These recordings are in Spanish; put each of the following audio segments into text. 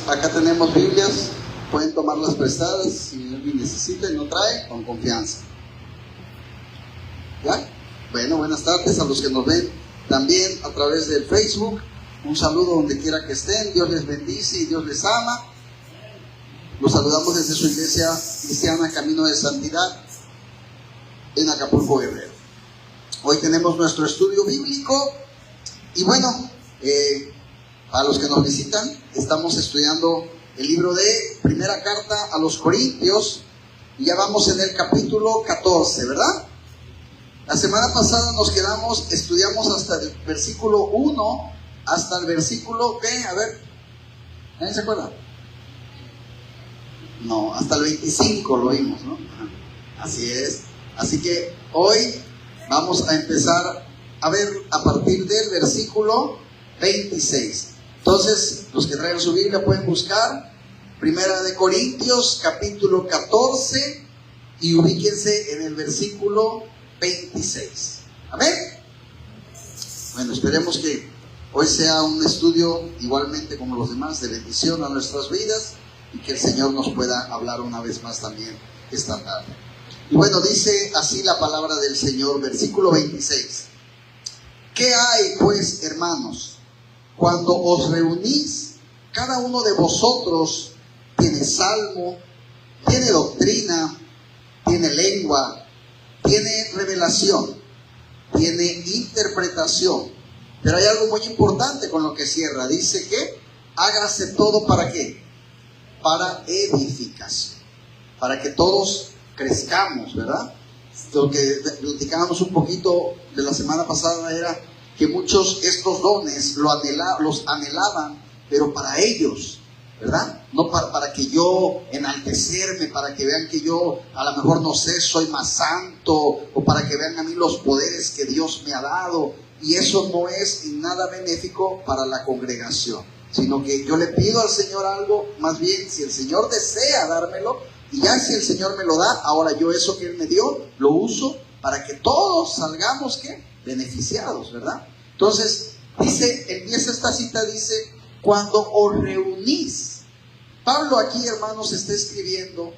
Acá tenemos Biblias, pueden tomarlas prestadas si alguien necesita y no trae, con confianza. ¿Ya? Bueno, buenas tardes a los que nos ven también a través del Facebook. Un saludo donde quiera que estén. Dios les bendice y Dios les ama. Los saludamos desde su iglesia cristiana Camino de Santidad en Acapulco, Guerrero. Hoy tenemos nuestro estudio bíblico y bueno, a los que nos visitan, estamos estudiando el libro de Primera Carta a los Corintios y ya vamos en el capítulo 14, ¿verdad? La semana pasada estudiamos hasta el versículo 1 hasta el versículo, ¿qué? A ver, ¿alguien se acuerda? No, hasta el 25 lo vimos, ¿no? Así es. Así que hoy vamos a empezar a ver a partir del versículo 26. Entonces, los que traigan su Biblia pueden buscar Primera de Corintios, capítulo 14, y ubíquense en el versículo 26. Amén. Bueno, esperemos que hoy sea un estudio igualmente como los demás de bendición a nuestras vidas y que el Señor nos pueda hablar una vez más también esta tarde. Y bueno, dice así la palabra del Señor, versículo 26. ¿Qué hay pues, hermanos? Cuando os reunís, cada uno de vosotros tiene salmo, tiene doctrina, tiene lengua, tiene revelación, tiene interpretación. Pero hay algo muy importante con lo que cierra. Dice que hágase todo ¿para qué? Para edificación. Para que todos crezcamos, ¿verdad? Lo que platicábamos un poquito de la semana pasada era que muchos estos dones los anhelaban, pero para ellos, ¿verdad? No para que yo enaltecerme, para que vean que yo a lo mejor no sé, soy más santo, o para que vean a mí los poderes que Dios me ha dado. Y eso no es nada benéfico para la congregación, sino que yo le pido al Señor algo, más bien si el Señor desea dármelo, y ya si el Señor me lo da, ahora yo eso que Él me dio, lo uso para que todos salgamos, ¿qué? Beneficiados, ¿verdad? Entonces, empieza esta cita, dice, cuando os reunís. Pablo aquí, hermanos, está escribiendo,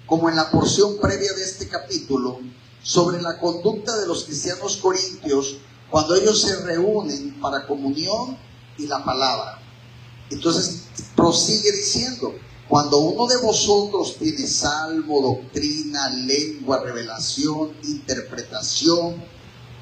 como en la porción previa de este capítulo, sobre la conducta de los cristianos corintios cuando ellos se reúnen para comunión y la palabra. Entonces, prosigue diciendo, cuando uno de vosotros tiene salmo, doctrina, lengua, revelación, interpretación.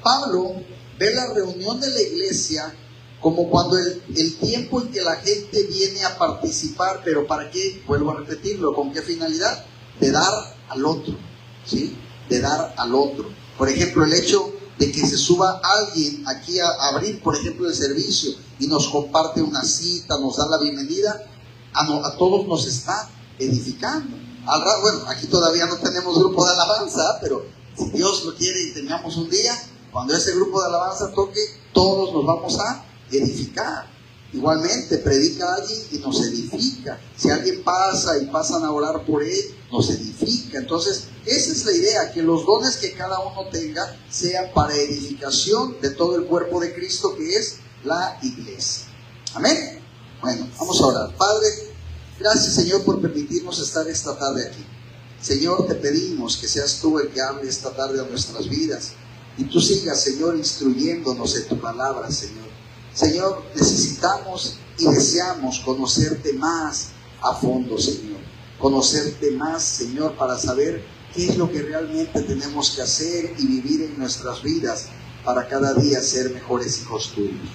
Pablo ve la reunión de la iglesia como cuando el tiempo en que la gente viene a participar, pero ¿para qué? Vuelvo a repetirlo, ¿con qué finalidad? De dar al otro, ¿sí? De dar al otro. Por ejemplo, el hecho de que se suba alguien aquí a abrir, por ejemplo, el servicio y nos comparte una cita, nos da la bienvenida, a todos nos está edificando. Bueno, aquí todavía no tenemos grupo de alabanza, pero si Dios lo quiere y tengamos un día, cuando ese grupo de alabanza toque, todos nos vamos a edificar. Igualmente, predica a alguien y nos edifica. Si alguien pasa y pasan a orar por él, nos edifica. Entonces, esa es la idea, que los dones que cada uno tenga sean para edificación de todo el cuerpo de Cristo, que es la iglesia. Amén. Bueno, vamos a orar. Padre, gracias, Señor, por permitirnos estar esta tarde aquí. Señor, te pedimos que seas tú el que hable esta tarde a nuestras vidas y tú sigas, Señor, instruyéndonos en tu palabra, Señor. Señor, necesitamos y deseamos conocerte más a fondo, Señor. Conocerte más, Señor, para saber qué es lo que realmente tenemos que hacer y vivir en nuestras vidas para cada día ser mejores hijos tuyos.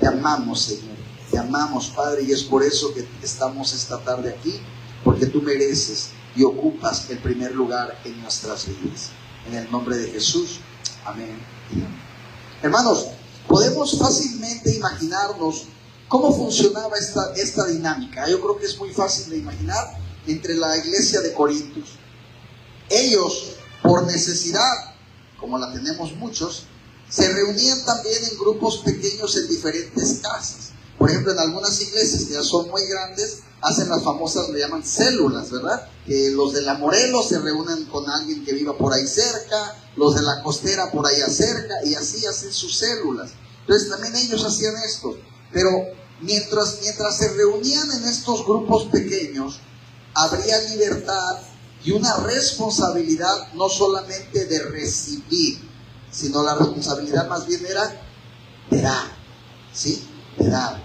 Te amamos, Señor. Te amamos, Padre, y es por eso que estamos esta tarde aquí, porque tú mereces y ocupas el primer lugar en nuestras vidas. En el nombre de Jesús, amén. Hermanos, podemos fácilmente imaginarnos cómo funcionaba esta dinámica. Yo creo que es muy fácil de imaginar entre la iglesia de Corintios. Ellos, por necesidad, como la tenemos muchos, se reunían también en grupos pequeños en diferentes casas. Por ejemplo, en algunas iglesias que ya son muy grandes, hacen las famosas, le llaman células, ¿verdad? Que los de la Morelos se reúnen con alguien que viva por ahí cerca, los de la Costera por allá cerca, y así hacen sus células. Entonces también ellos hacían esto. Pero mientras se reunían en estos grupos pequeños, habría libertad y una responsabilidad no solamente de recibir, sino la responsabilidad más bien era de dar, ¿sí? De dar.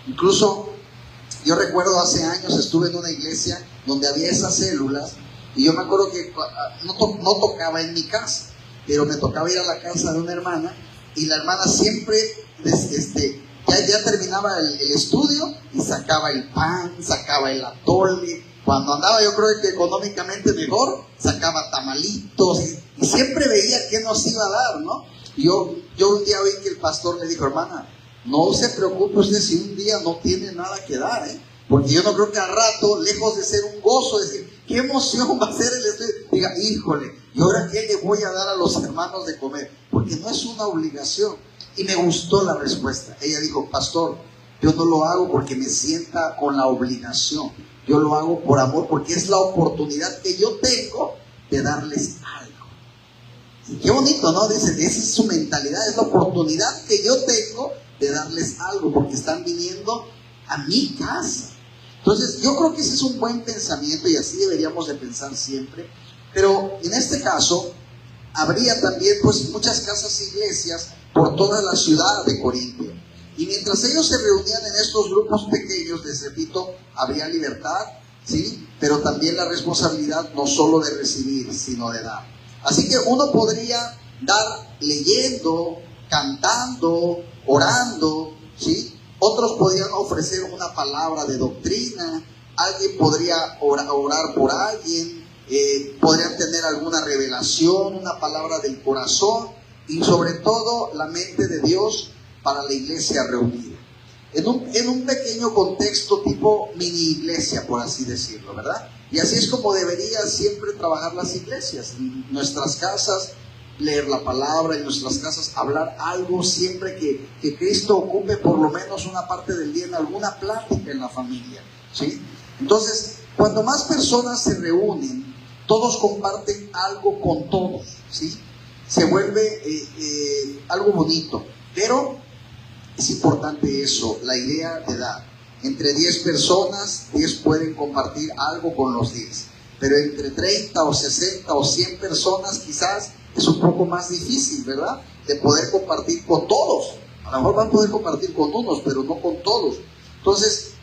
Incluso yo recuerdo hace años estuve en una iglesia donde había esas células y yo me acuerdo que no tocaba en mi casa, pero me tocaba ir a la casa de una hermana y la hermana siempre ya terminaba el estudio y sacaba el pan, sacaba el atole. Cuando andaba yo creo que económicamente mejor, sacaba tamalitos y siempre veía qué nos iba a dar, ¿no? Y yo un día oí que el pastor le dijo, hermana, no se preocupe usted si un día no tiene nada que dar, porque yo no creo que al rato, lejos de ser un gozo, decir, qué emoción va a ser el estudio, diga, híjole, ¿y ahora qué le voy a dar a los hermanos de comer? Porque no es una obligación. Y me gustó la respuesta. Ella dijo, pastor, yo no lo hago porque me sienta con la obligación. Yo lo hago por amor, porque es la oportunidad que yo tengo de darles algo. Y qué bonito, ¿no? Dice, esa es su mentalidad, es la oportunidad que yo tengo de darles algo, porque están viniendo a mi casa. Entonces, yo creo que ese es un buen pensamiento y así deberíamos de pensar siempre. Pero en este caso, habría también pues muchas casas e iglesias por toda la ciudad de Corinto. Y mientras ellos se reunían en estos grupos pequeños, les repito, habría libertad, ¿sí? Pero también la responsabilidad no solo de recibir, sino de dar. Así que uno podría dar leyendo, cantando, orando, ¿sí? Otros podrían ofrecer una palabra de doctrina, alguien podría orar por alguien, podrían tener alguna revelación, una palabra del corazón y sobre todo la mente de Dios para la iglesia reunida. En un pequeño contexto tipo mini iglesia, por así decirlo, ¿verdad? Y así es como deberían siempre trabajar las iglesias. En nuestras casas, leer la palabra, en nuestras casas hablar algo, siempre que Cristo ocupe por lo menos una parte del día en alguna plática en la familia, ¿sí? Entonces, cuando más personas se reúnen, todos comparten algo con todos, ¿sí? Se vuelve algo bonito, pero es importante eso, la idea de dar. Entre 10 personas, 10 pueden compartir algo con los 10, pero entre 30 o 60 o 100 personas quizás es un poco más difícil, ¿verdad? De poder compartir con todos. A lo mejor van a poder compartir con unos, pero no con todos. Entonces,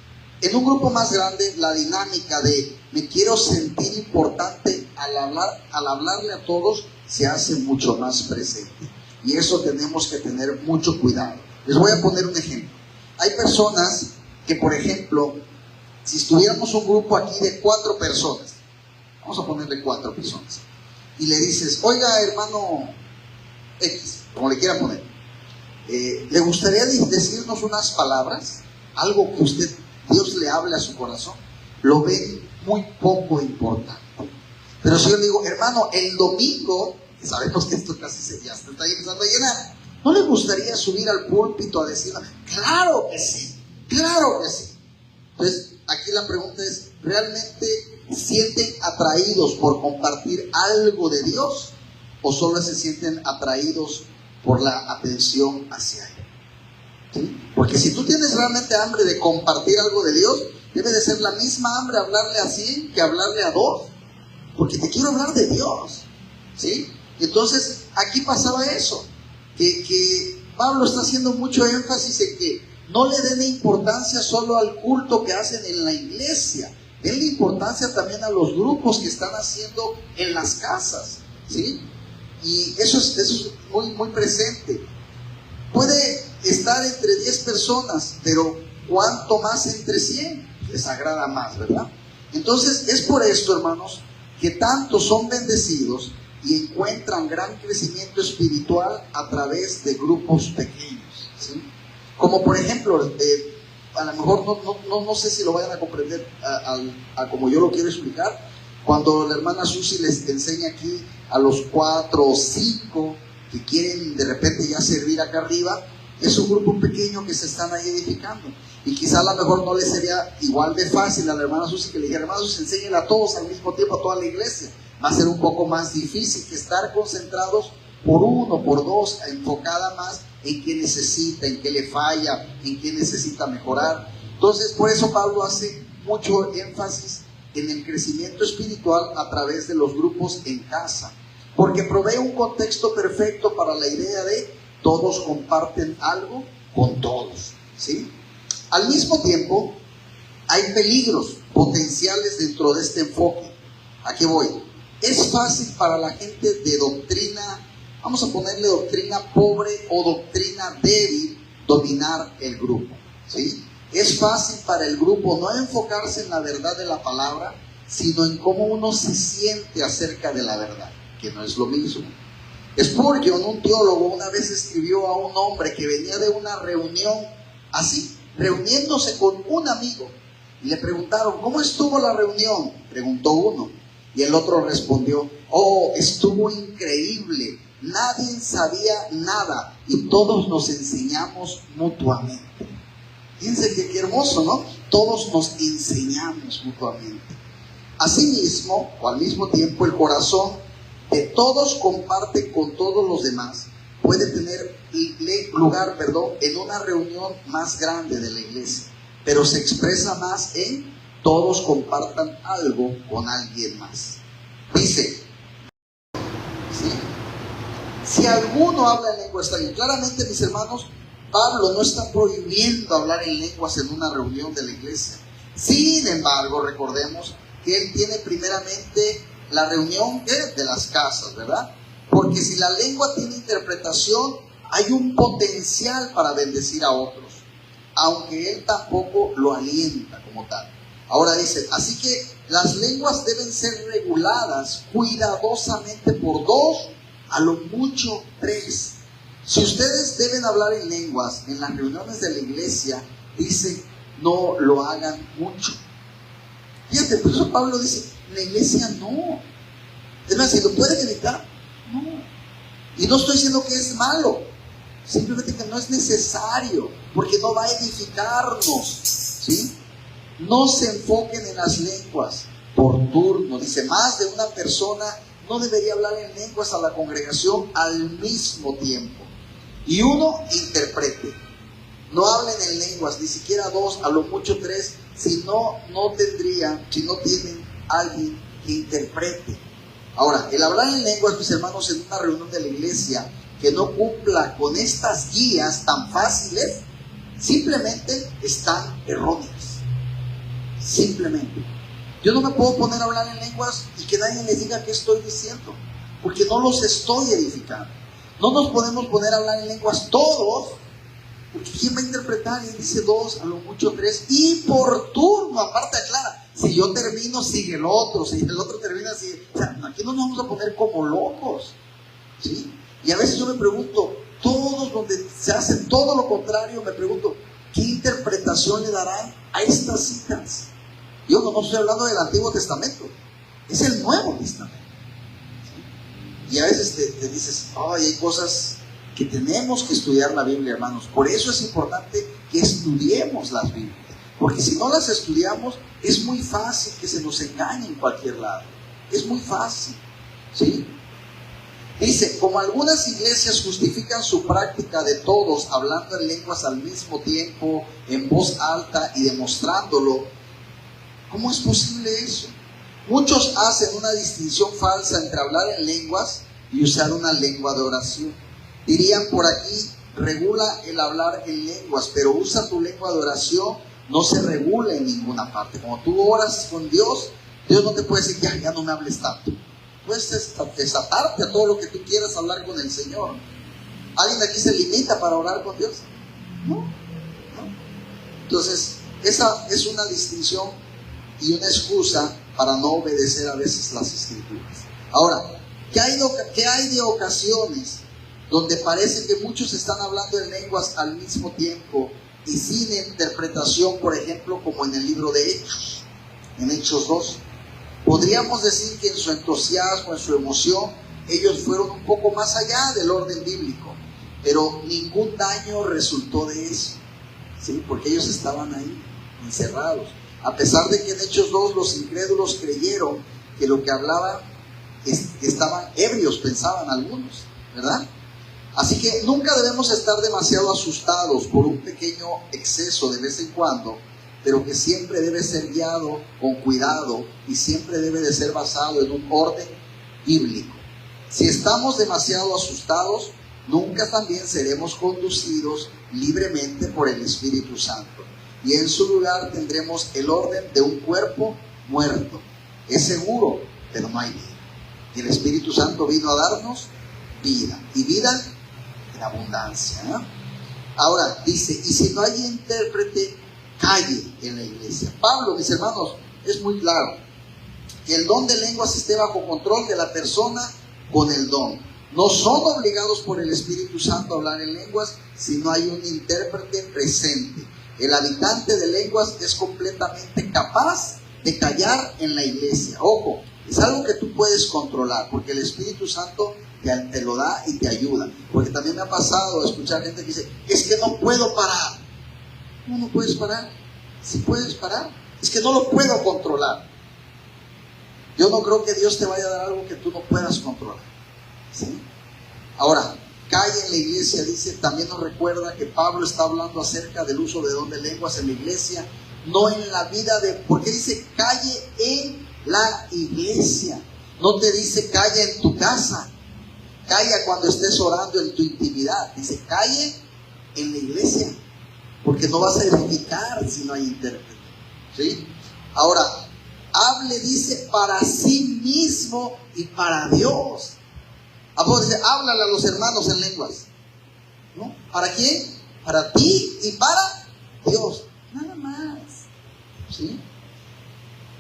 en un grupo más grande, la dinámica de me quiero sentir importante al hablarle a todos se hace mucho más presente. Y eso tenemos que tener mucho cuidado. Les voy a poner un ejemplo. Hay personas que, por ejemplo, si estuviéramos un grupo aquí de 4 personas, vamos a ponerle 4 personas, y le dices, oiga, hermano X, como le quiera poner, ¿le gustaría decirnos unas palabras? Algo que Dios le hable a su corazón. Lo ven muy poco importante. Pero si yo le digo, hermano, el domingo, que sabemos que esto casi ya se está empezando a llenar, ¿no le gustaría subir al púlpito a decir, claro que sí, claro que sí? Entonces, aquí la pregunta es, ¿realmente sienten atraídos por compartir algo de Dios o solo se sienten atraídos por la atención hacia Él? ¿Sí? Porque si tú tienes realmente hambre de compartir algo de Dios, debe de ser la misma hambre hablarle a 100 que hablarle a 2, porque te quiero hablar de Dios, ¿sí? Entonces aquí pasaba eso, que Pablo está haciendo mucho énfasis en que no le den importancia solo al culto que hacen en la iglesia, denle importancia también a los grupos que están haciendo en las casas, ¿sí? Y eso es muy, muy presente. Puede estar entre 10 personas, pero cuanto más entre 100, les agrada más, ¿verdad? Entonces es por esto, hermanos, que tantos son bendecidos y encuentran gran crecimiento espiritual a través de grupos pequeños, ¿sí? Como por ejemplo, a lo mejor no sé si lo vayan a comprender a como yo lo quiero explicar, cuando la hermana Susi les enseña aquí a los 4 o 5 que quieren de repente ya servir acá arriba, es un grupo pequeño que se están ahí edificando. Y quizá a lo mejor no les sería igual de fácil a la hermana Susi que le dijera, hermana Susi, enséñenle a todos al mismo tiempo a toda la iglesia. Va a ser un poco más difícil que estar concentrados por uno, por dos, enfocada más en qué necesita, en qué le falla, en qué necesita mejorar. Entonces, por eso Pablo hace mucho énfasis en el crecimiento espiritual a través de los grupos en casa, porque provee un contexto perfecto para la idea de todos comparten algo con todos, ¿sí? Al mismo tiempo, hay peligros potenciales dentro de este enfoque. ¿A qué voy? Es fácil para la gente de doctrina, vamos a ponerle doctrina pobre o doctrina débil, dominar el grupo, ¿sí? Es fácil para el grupo no enfocarse en la verdad de la palabra, sino en cómo uno se siente acerca de la verdad, que no es lo mismo. Spurgeon, un teólogo, una vez escribió a un hombre que venía de una reunión así, reuniéndose con un amigo, y le preguntaron, ¿cómo estuvo la reunión? Preguntó uno, y el otro respondió, oh, estuvo increíble, nadie sabía nada y todos nos enseñamos mutuamente. Fíjense qué hermoso, ¿no? Todos nos enseñamos mutuamente. Asimismo, o al mismo tiempo, el corazón de todos comparte con todos los demás puede tener lugar, en una reunión más grande de la iglesia, pero se expresa más en todos compartan algo con alguien más. Dice, ¿sí? Si alguno habla en lengua extraña, claramente, mis hermanos, Pablo no está prohibiendo hablar en lenguas en una reunión de la iglesia. Sin embargo, recordemos que él tiene primeramente la reunión de las casas, ¿verdad? Porque si la lengua tiene interpretación, hay un potencial para bendecir a otros, aunque él tampoco lo alienta como tal. Ahora dice, así que las lenguas deben ser reguladas cuidadosamente por 2, a lo mucho 3. Si ustedes deben hablar en lenguas en las reuniones de la iglesia, dice, no lo hagan mucho. Fíjate, por eso Pablo dice, la iglesia no. Es más, si lo pueden evitar, no. Y no estoy diciendo que es malo, simplemente que no es necesario, porque no va a edificarnos, ¿sí? No se enfoquen en las lenguas por turno. Dice, más de una persona no debería hablar en lenguas a la congregación al mismo tiempo. Y uno interprete. No hablen en lenguas, ni siquiera 2, a lo mucho 3, si no tienen alguien que interprete. Ahora, el hablar en lenguas, mis hermanos, en una reunión de la iglesia que no cumpla con estas guías tan fáciles, simplemente están erróneas. Simplemente. Yo no me puedo poner a hablar en lenguas y que nadie les diga qué estoy diciendo, porque no los estoy edificando. No nos podemos poner a hablar en lenguas todos, porque ¿quién va a interpretar? Y dice 2, a lo mucho 3, y por turno, aparte aclara, si yo termino, sigue el otro, si el otro termina, sigue. O sea, aquí no nos vamos a poner como locos, ¿sí? Y a veces yo me pregunto, todos donde se hacen todo lo contrario, me pregunto, ¿qué interpretación le darán a estas citas? Yo no estoy hablando del Antiguo Testamento, es el Nuevo Testamento. ¿Sí? Y a veces te dices, ay, hay cosas que tenemos que estudiar la Biblia, hermanos. Por eso es importante que estudiemos las Biblias, porque si no las estudiamos, es muy fácil que se nos engañe en cualquier lado. Es muy fácil, ¿sí? Dice, como algunas iglesias justifican su práctica de todos hablando en lenguas al mismo tiempo, en voz alta y demostrándolo, ¿cómo es posible eso? Muchos hacen una distinción falsa entre hablar en lenguas y usar una lengua de oración. Dirían por aquí, regula el hablar en lenguas, pero usa tu lengua de oración, no se regula en ninguna parte. Como tú oras con Dios, Dios no te puede decir, ya no me hables tanto. Puedes desatarte a todo lo que tú quieras hablar con el Señor. ¿Alguien de aquí se limita para orar con Dios? No. Entonces, esa es una distinción y una excusa para no obedecer a veces las Escrituras. Ahora, ¿qué hay de ocasiones donde parece que muchos están hablando en lenguas al mismo tiempo y sin interpretación, por ejemplo, como en el libro de Hechos, en Hechos 2? Podríamos decir que en su entusiasmo, en su emoción, ellos fueron un poco más allá del orden bíblico, pero ningún daño resultó de eso, ¿sí? Porque ellos estaban ahí, encerrados. A pesar de que en Hechos 2 los incrédulos creyeron que lo que hablaban, que estaban ebrios, pensaban algunos, ¿verdad? Así que nunca debemos estar demasiado asustados por un pequeño exceso de vez en cuando, pero que siempre debe ser guiado con cuidado y siempre debe de ser basado en un orden bíblico. Si estamos demasiado asustados, nunca también seremos conducidos libremente por el Espíritu Santo. Y en su lugar tendremos el orden de un cuerpo muerto. Es seguro, pero no hay vida. Y el Espíritu Santo vino a darnos vida. Y vida en abundancia, ¿no? Ahora, dice, y si no hay intérprete, calle en la iglesia. Pablo, mis hermanos, es muy claro. Que el don de lenguas esté bajo control de la persona con el don. No son obligados por el Espíritu Santo a hablar en lenguas si no hay un intérprete presente. El habitante de lenguas es completamente capaz de callar en la iglesia. Ojo, es algo que tú puedes controlar, porque el Espíritu Santo te lo da y te ayuda. Porque también me ha pasado escuchar gente que dice, es que no puedo parar. ¿Cómo no puedes parar? ¿Sí puedes parar? Es que no lo puedo controlar. Yo no creo que Dios te vaya a dar algo que tú no puedas controlar, ¿sí? Ahora, calle en la iglesia, dice, también nos recuerda que Pablo está hablando acerca del uso de don de lenguas en la iglesia, no en la vida de... ¿Por qué dice calle en la iglesia? No te dice calle en tu casa, calla cuando estés orando en tu intimidad. Dice calle en la iglesia, porque no vas a edificar si no hay intérprete, ¿sí? Ahora, hable, dice, para sí mismo y para Dios. Dice, háblale a los hermanos en lenguas, ¿no? ¿Para quién? Para ti y para Dios, nada más, ¿sí?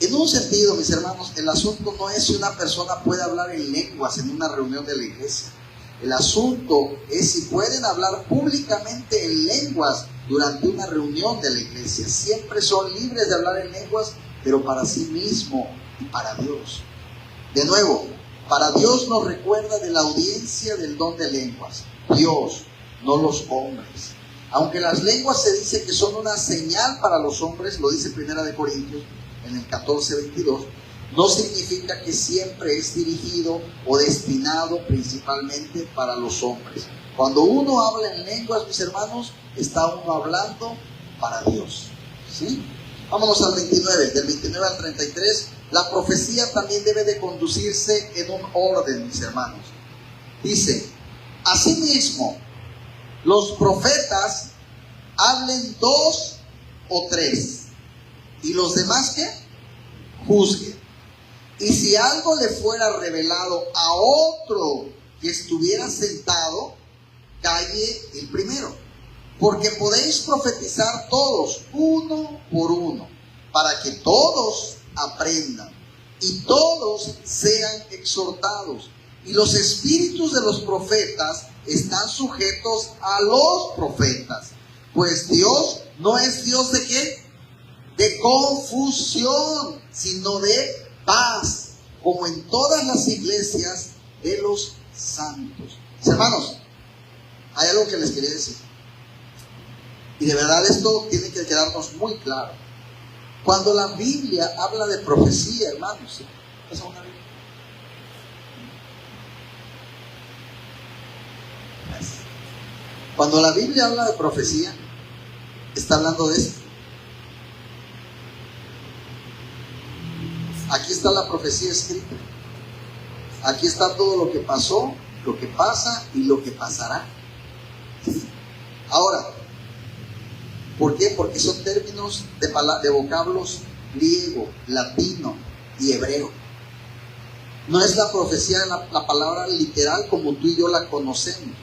En un sentido, mis hermanos, el asunto no es si una persona puede hablar en lenguas en una reunión de la iglesia. El asunto es si pueden hablar públicamente en lenguas durante una reunión de la iglesia. Siempre son libres de hablar en lenguas, pero para sí mismo y para Dios. De nuevo, para Dios nos recuerda de la audiencia del don de lenguas. Dios, no los hombres. Aunque las lenguas se dice que son una señal para los hombres, lo dice 1 Corintios en el 14:22, no significa que siempre es dirigido o destinado principalmente para los hombres. Cuando uno habla en lenguas, mis hermanos, está uno hablando para Dios, ¿sí? Vámonos al 29, del 29 al 33. La profecía también debe de conducirse en un orden, mis hermanos. Dice, asimismo, los profetas hablen 2 o 3, y los demás ¿qué? Juzguen. Y si algo le fuera revelado a otro que estuviera sentado, calle el primero. Porque podéis profetizar todos, uno por uno, para que todos aprendan y todos sean exhortados. Y los espíritus de los profetas están sujetos a los profetas. Pues Dios no es Dios ¿de qué? De confusión, sino de paz, como en todas las iglesias de los santos. Hermanos, hay algo que les quería decir. Y de verdad esto tiene que quedarnos muy claro. Cuando la Biblia habla de profecía, hermanos, ¿sí? ¿Pasa una Biblia? Cuando la Biblia habla de profecía, está hablando de esto. Aquí está la profecía escrita. Aquí está todo lo que pasó, lo que pasa y lo que pasará. ¿Sí? Ahora, ¿por qué? Porque son términos de vocablos griego, latino y hebreo. No es la profecía la palabra literal como tú y yo la conocemos.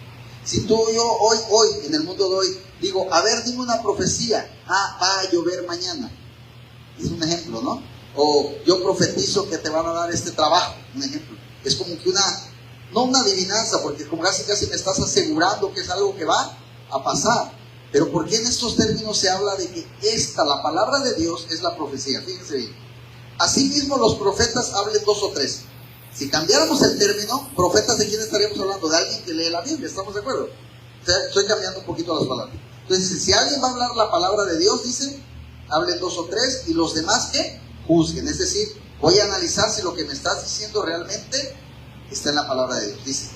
Si tú y yo hoy, en el mundo de hoy, digo, a ver, dime una profecía. Va a llover mañana. Es un ejemplo, ¿no? O yo profetizo que te van a dar este trabajo. Un ejemplo. Es como que no una adivinanza, porque como casi me estás asegurando que es algo que va a pasar. Pero ¿por qué en estos términos se habla de que la palabra de Dios es la profecía? Fíjense bien. Asimismo los profetas hablen 2 o 3. Si cambiáramos el término, profetas, ¿de quién estaríamos hablando? De alguien que lee la Biblia, ¿estamos de acuerdo? O sea, estoy cambiando un poquito las palabras. Entonces, si alguien va a hablar la palabra de Dios, dice, hablen 2 o 3, y los demás ¿qué? Juzguen. Es decir, voy a analizar si lo que me estás diciendo realmente está en la palabra de Dios. Dice,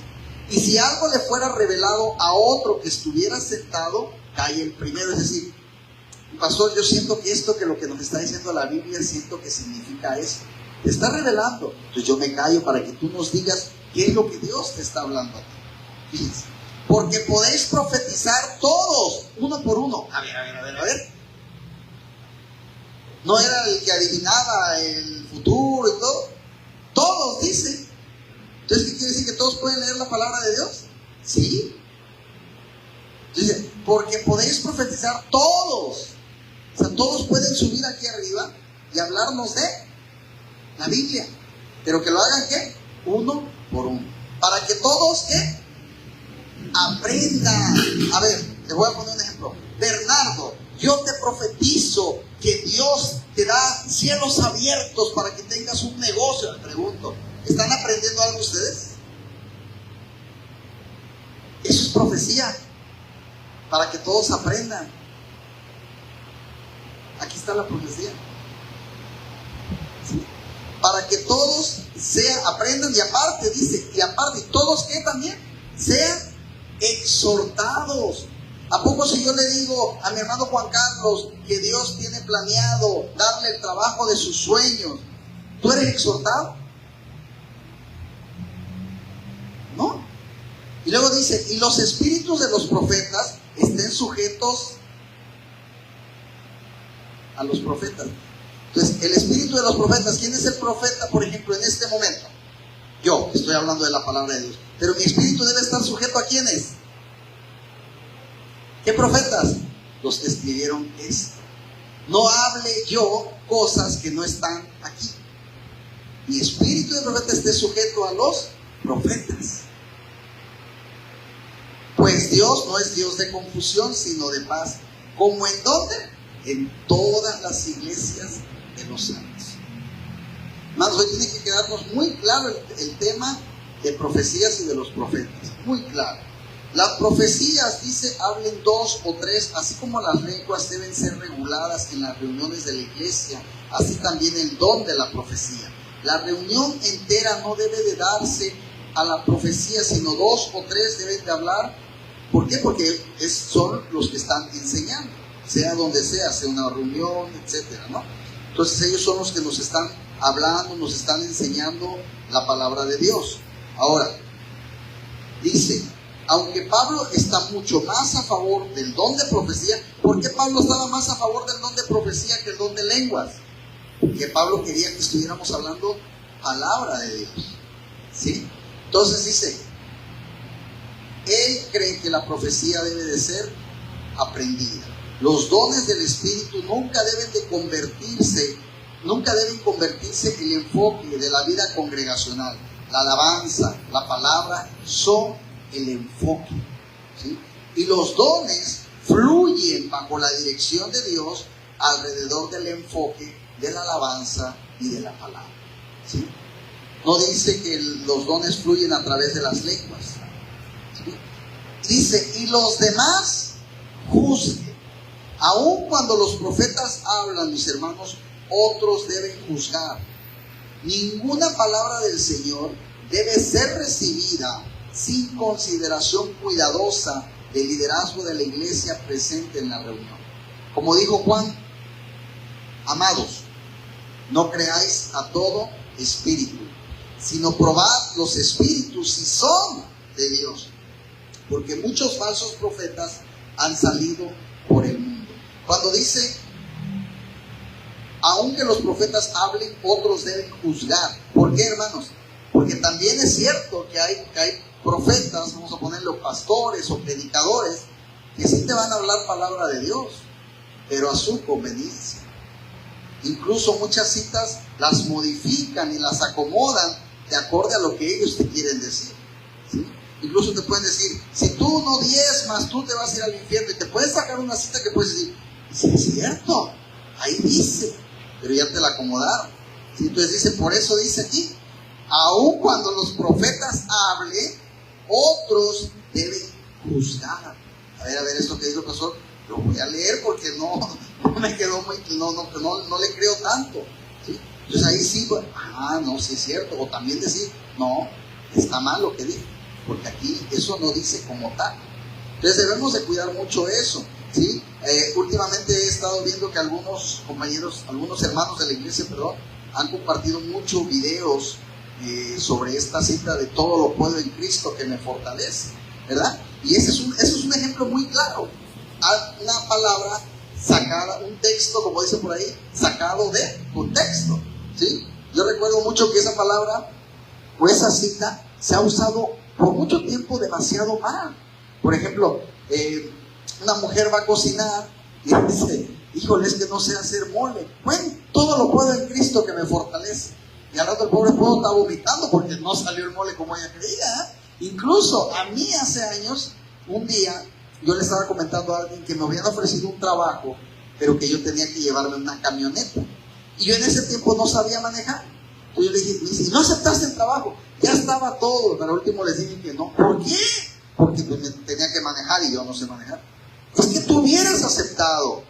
Y si algo le fuera revelado a otro que estuviera sentado, cae el primero. Es decir, pastor, yo siento que esto, que lo que nos está diciendo la Biblia, siento que significa eso. Te está revelando. Entonces yo me callo para que tú nos digas qué es lo que Dios te está hablando a ti. Fíjense. Porque podéis profetizar todos, uno por uno. A ver. No era el que adivinaba el futuro y todo. Todos, dice. Entonces, ¿qué quiere decir? ¿Que todos pueden leer la palabra de Dios? Sí. Dice, porque podéis profetizar todos. O sea, todos pueden subir aquí arriba y hablarnos de la Biblia. Pero que lo hagan, ¿qué? Uno por uno. Para que todos, ¿qué? Aprendan. A ver, les voy a poner un ejemplo. Bernardo, yo te profetizo que Dios te da cielos abiertos para que tengas un negocio. Les pregunto, ¿están aprendiendo algo ustedes? Eso es profecía. Para que todos aprendan. Aquí está la profecía. ¿Sí? Para que todos aprendan, y aparte dice, y todos que también sean exhortados. ¿A poco si yo le digo a mi hermano Juan Carlos que Dios tiene planeado darle el trabajo de sus sueños, tú eres exhortado? ¿No? Y luego dice, y los espíritus de los profetas estén sujetos a los profetas. Entonces, el espíritu de los profetas, ¿quién es el profeta, por ejemplo, en este momento? Yo estoy hablando de la palabra de Dios, pero mi espíritu debe estar sujeto ¿a quiénes? ¿Qué profetas? Los que escribieron esto. No hable yo cosas que no están aquí. Mi espíritu de profeta esté sujeto a los profetas. Pues Dios no es Dios de confusión, sino de paz. ¿Cómo en dónde? En todas las iglesias de los santos. Hermanos, hoy tiene que quedarnos muy claro el tema de profecías y de los profetas. Muy claro. Las profecías, dice, hablen 2 o 3, así como las lenguas deben ser reguladas en las reuniones de la iglesia, así también el don de la profecía. La reunión entera no debe de darse a la profecía, sino 2 o 3 deben de hablar. ¿Por qué? Porque son los que están enseñando, sea donde sea una reunión, etcétera, ¿no? Entonces ellos son los que nos están hablando, nos están enseñando la palabra de Dios. Ahora, dice, aunque Pablo está mucho más a favor del don de profecía, ¿por qué Pablo estaba más a favor del don de profecía que el don de lenguas? Porque Pablo quería que estuviéramos hablando palabra de Dios, ¿sí? Entonces dice, él cree que la profecía debe de ser aprendida. Los dones del Espíritu nunca deben convertirse en el enfoque de la vida congregacional. La alabanza, la palabra son el enfoque, ¿sí? Y los dones fluyen bajo la dirección de Dios alrededor del enfoque de la alabanza y de la palabra, ¿sí? No dice que los dones fluyen a través de las lenguas, ¿sí? Dice, y los demás juzguen. Aun cuando los profetas hablan, mis hermanos, otros deben juzgar. Ninguna palabra del Señor debe ser recibida sin consideración cuidadosa del liderazgo de la iglesia presente en la reunión. Como dijo Juan, amados, no creáis a todo espíritu, sino probad los espíritus si son de Dios, porque muchos falsos profetas han salido por el mundo. Cuando dice, aunque los profetas hablen, otros deben juzgar. ¿Por qué, hermanos? Porque también es cierto que hay profetas, vamos a ponerlo pastores o predicadores, que sí te van a hablar palabra de Dios, pero a su conveniencia. Incluso muchas citas las modifican y las acomodan de acorde a lo que ellos te quieren decir, ¿sí? Incluso te pueden decir, si tú no diezmas, tú te vas a ir al infierno. Y te puedes sacar una cita que puedes decir, sí es cierto, ahí dice, pero ya te la acomodaron, ¿sí? Entonces dice, por eso dice aquí, aun cuando los profetas hablen, otros deben juzgar. A ver, esto que dijo el pastor, lo voy a leer porque no me quedó muy, no le creo tanto, ¿sí? Entonces ahí sí, no, sí es cierto. O también decir, no, está mal lo que dijo. porque aquí eso no dice como tal. Entonces debemos de cuidar mucho eso, ¿sí? Últimamente he estado viendo que algunos compañeros, algunos hermanos de la iglesia, han compartido muchos videos sobre esta cita de todo lo puedo en Cristo que me fortalece, ¿verdad? Y ese es un ejemplo muy claro. Una palabra sacada, un texto, como dice por ahí, sacado de contexto, ¿sí? Yo recuerdo mucho que esa palabra o esa cita se ha usado por mucho tiempo demasiado mal. Por ejemplo, una mujer va a cocinar y dice, híjole, es que no sé hacer mole. Bueno, todo lo puedo en Cristo que me fortalece. Y al rato el pobre pueblo está vomitando porque no salió el mole como ella creía. Incluso a mí hace años, un día, yo le estaba comentando a alguien que me habían ofrecido un trabajo, pero que yo tenía que llevarme una camioneta. Y yo en ese tiempo no sabía manejar. Entonces yo le dije, me dice, ¿no aceptaste el trabajo? Ya estaba todo, pero al último les dije que no. ¿Por qué? Porque pues me tenía que manejar y yo no sé manejar. Es que tú hubieras aceptado.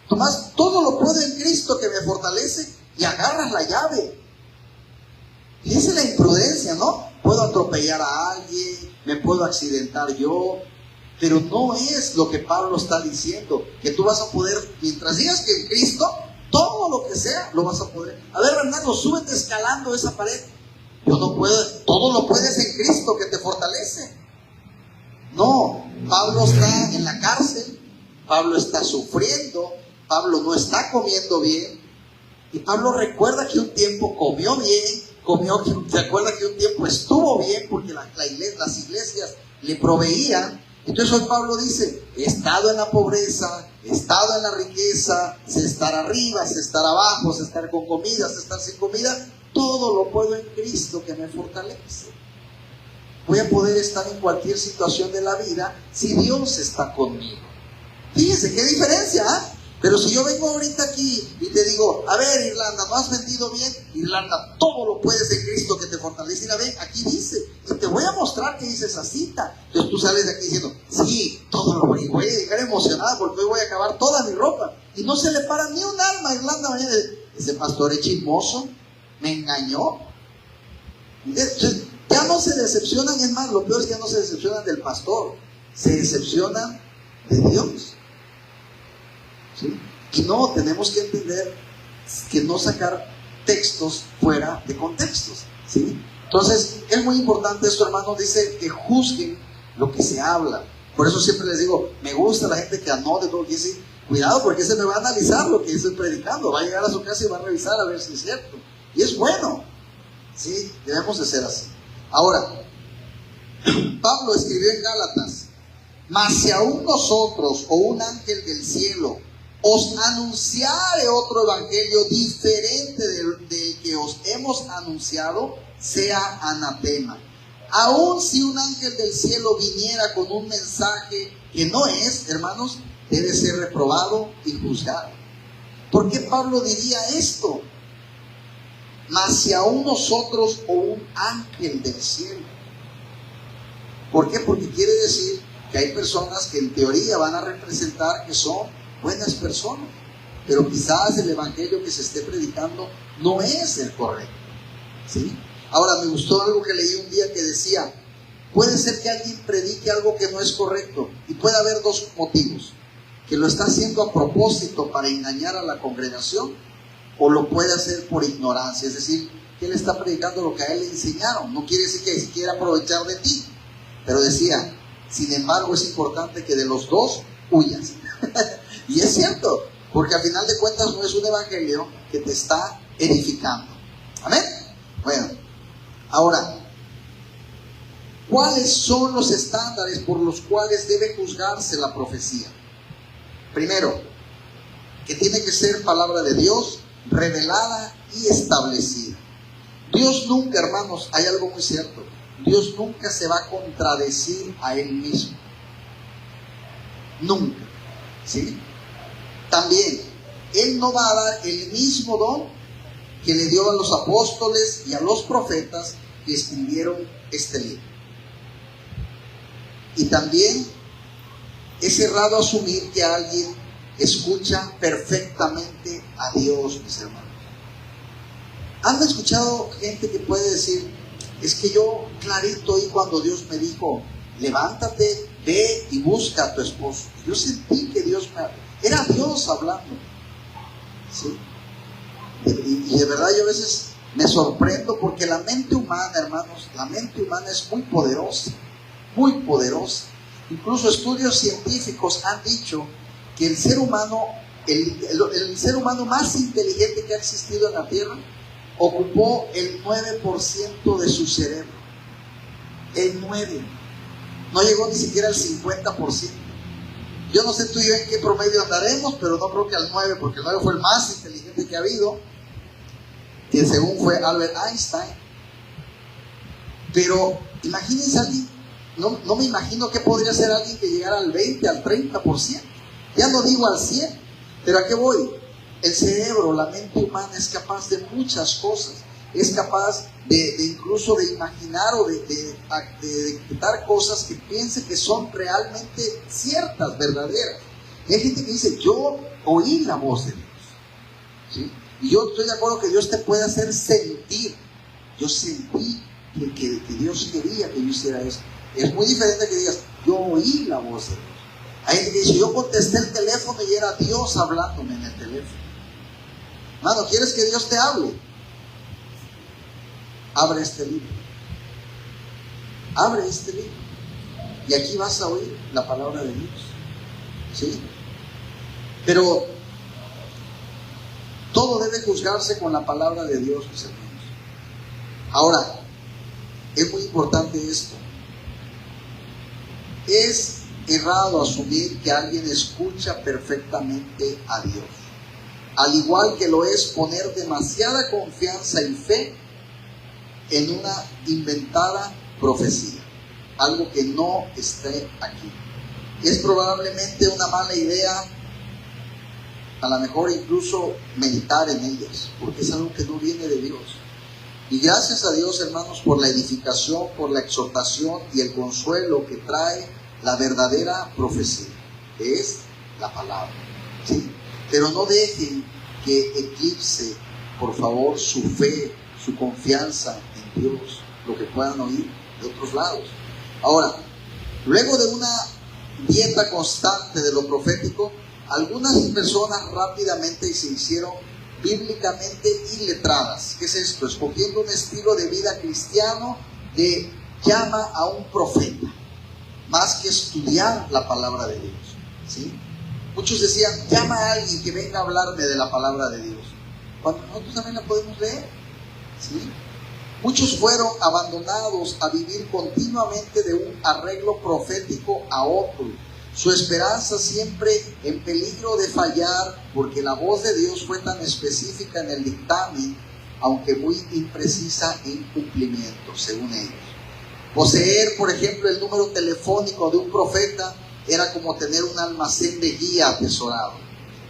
Tomás, todo lo puedo en Cristo que me fortalece, y agarras la llave. Y esa es la imprudencia, ¿no? Puedo atropellar a alguien, me puedo accidentar yo, pero no es lo que Pablo está diciendo, que tú vas a poder, mientras digas que en Cristo, todo lo que sea, lo vas a poder. A ver, Bernardo, súbete escalando esa pared. Yo no puedo, todo lo puedes en Cristo que te fortalece. No, Pablo está en la cárcel, Pablo está sufriendo, Pablo no está comiendo bien, y Pablo recuerda que un tiempo comió bien, se acuerda que un tiempo estuvo bien porque las iglesias le proveían. Entonces hoy Pablo dice, he estado en la pobreza, he estado en la riqueza, sé estar arriba, sé estar abajo, sé estar con comida, sé estar sin comida, todo lo puedo en Cristo que me fortalece. Voy a poder estar en cualquier situación de la vida si Dios está conmigo. Fíjense qué diferencia, ¿eh? Pero si yo vengo ahorita aquí y te digo, a ver, Irlanda, ¿no has vendido bien? Irlanda, todo lo puedes en Cristo que te fortalece. Mira, ven, aquí dice, y te voy a mostrar que dice esa cita. Entonces tú sales de aquí diciendo, sí, todo lo voy a llegar emocionada porque hoy voy a acabar toda mi ropa. Y no se le para ni un alma a Irlanda mañana. Ese pastor es chismoso, me engañó. Entonces, ya no se decepcionan, es más, lo peor es que ya no se decepcionan del pastor, se decepcionan de Dios. ¿Sí? Y no, tenemos que entender que no sacar textos fuera de contextos, ¿sí? Entonces, es muy importante esto, hermanos, dice que juzguen lo que se habla. Por eso siempre les digo, me gusta la gente que anote todo lo que dice, cuidado porque se me va a analizar lo que estoy predicando, va a llegar a su casa y va a revisar a ver si es cierto. Y es bueno, ¿sí? Debemos de ser así. Ahora, Pablo escribió en Gálatas, mas si aún nosotros o un ángel del cielo os anunciare otro evangelio diferente del que os hemos anunciado, sea anatema. Aun si un ángel del cielo viniera con un mensaje que no es, hermanos, debe ser reprobado y juzgado. ¿Por qué Pablo diría esto? Mas si aún nosotros o un ángel del cielo. ¿Por qué? Porque quiere decir que hay personas que en teoría van a representar que son buenas personas, pero quizás el evangelio que se esté predicando no es el correcto, ¿sí? Ahora, me gustó algo que leí un día que decía, puede ser que alguien predique algo que no es correcto, y puede haber dos motivos, que lo está haciendo a propósito para engañar a la congregación, o lo puede hacer por ignorancia, es decir, que él está predicando lo que a él le enseñaron, no quiere decir que se quiera aprovechar de ti, pero decía, sin embargo es importante que de los dos huyas. Y es cierto, porque al final de cuentas no es un evangelio que te está edificando. ¿Amén? Bueno, ahora, ¿cuáles son los estándares por los cuales debe juzgarse la profecía? Primero, que tiene que ser palabra de Dios, revelada y establecida. Dios nunca, hermanos, hay algo muy cierto, Dios nunca se va a contradecir a Él mismo. Nunca. ¿Sí? También, Él no va a dar el mismo don que le dio a los apóstoles y a los profetas que escribieron este libro. Y también es errado asumir que alguien escucha perfectamente a Dios, mis hermanos. ¿Han escuchado gente que puede decir, Es que yo clarito oí cuando Dios me dijo, levántate, ve y busca a tu esposo. Yo sentí que Dios era Dios hablando. ¿Sí? Y de verdad yo a veces me sorprendo porque la mente humana, hermanos, la mente humana es muy poderosa, muy poderosa. Incluso estudios científicos han dicho que el ser humano, el ser humano más inteligente que ha existido en la Tierra, ocupó el 9% de su cerebro. El 9%. No llegó ni siquiera al 50%. Yo no sé tú y yo en qué promedio andaremos, pero no creo que al 9%, porque el 9% fue el más inteligente que ha habido, que según fue Albert Einstein. Pero imagínense a alguien, no me imagino qué podría ser alguien que llegara al 20%, al 30%. Ya no digo al 100%, pero ¿a qué voy? El cerebro, la mente humana es capaz de muchas cosas. Es capaz de incluso de imaginar o de decretar cosas que piense que son realmente ciertas, verdaderas. Y hay gente que dice, yo oí la voz de Dios, ¿sí? Y yo estoy de acuerdo que Dios te puede hacer sentir. Yo sentí que Dios quería que yo hiciera eso. Es muy diferente que digas, yo oí la voz de Dios. Hay gente que dice, yo contesté el teléfono y era Dios hablándome en el teléfono. Hermano, ¿quieres que Dios te hable? Abre este libro. Abre este libro. Y aquí vas a oír la palabra de Dios. ¿Sí? Pero todo debe juzgarse con la palabra de Dios, mis hermanos. Ahora, es muy importante esto. Es errado asumir que alguien escucha perfectamente a Dios. Al igual que lo es poner demasiada confianza y fe en una inventada profecía, algo que no esté aquí. Es probablemente una mala idea, a lo mejor incluso meditar en ellas, porque es algo que no viene de Dios. Y gracias a Dios, hermanos, por la edificación, por la exhortación y el consuelo que trae la verdadera profecía, que es la palabra, ¿sí? Pero no dejen que eclipse, por favor, su fe, su confianza en Dios, lo que puedan oír de otros lados. Ahora, luego de una dieta constante de lo profético, algunas personas rápidamente se hicieron bíblicamente iletradas. ¿Qué es esto? Escogiendo un estilo de vida cristiano de llama a un profeta, más que estudiar la palabra de Dios, ¿sí? Muchos decían, llama a alguien que venga a hablarme de la palabra de Dios, cuando nosotros también la podemos leer, ¿sí? Muchos fueron abandonados a vivir continuamente de un arreglo profético a otro, su esperanza siempre en peligro de fallar, porque la voz de Dios fue tan específica en el dictamen, aunque muy imprecisa en cumplimiento, según ellos. Poseer, por ejemplo, el número telefónico de un profeta era como tener un almacén de guía atesorado.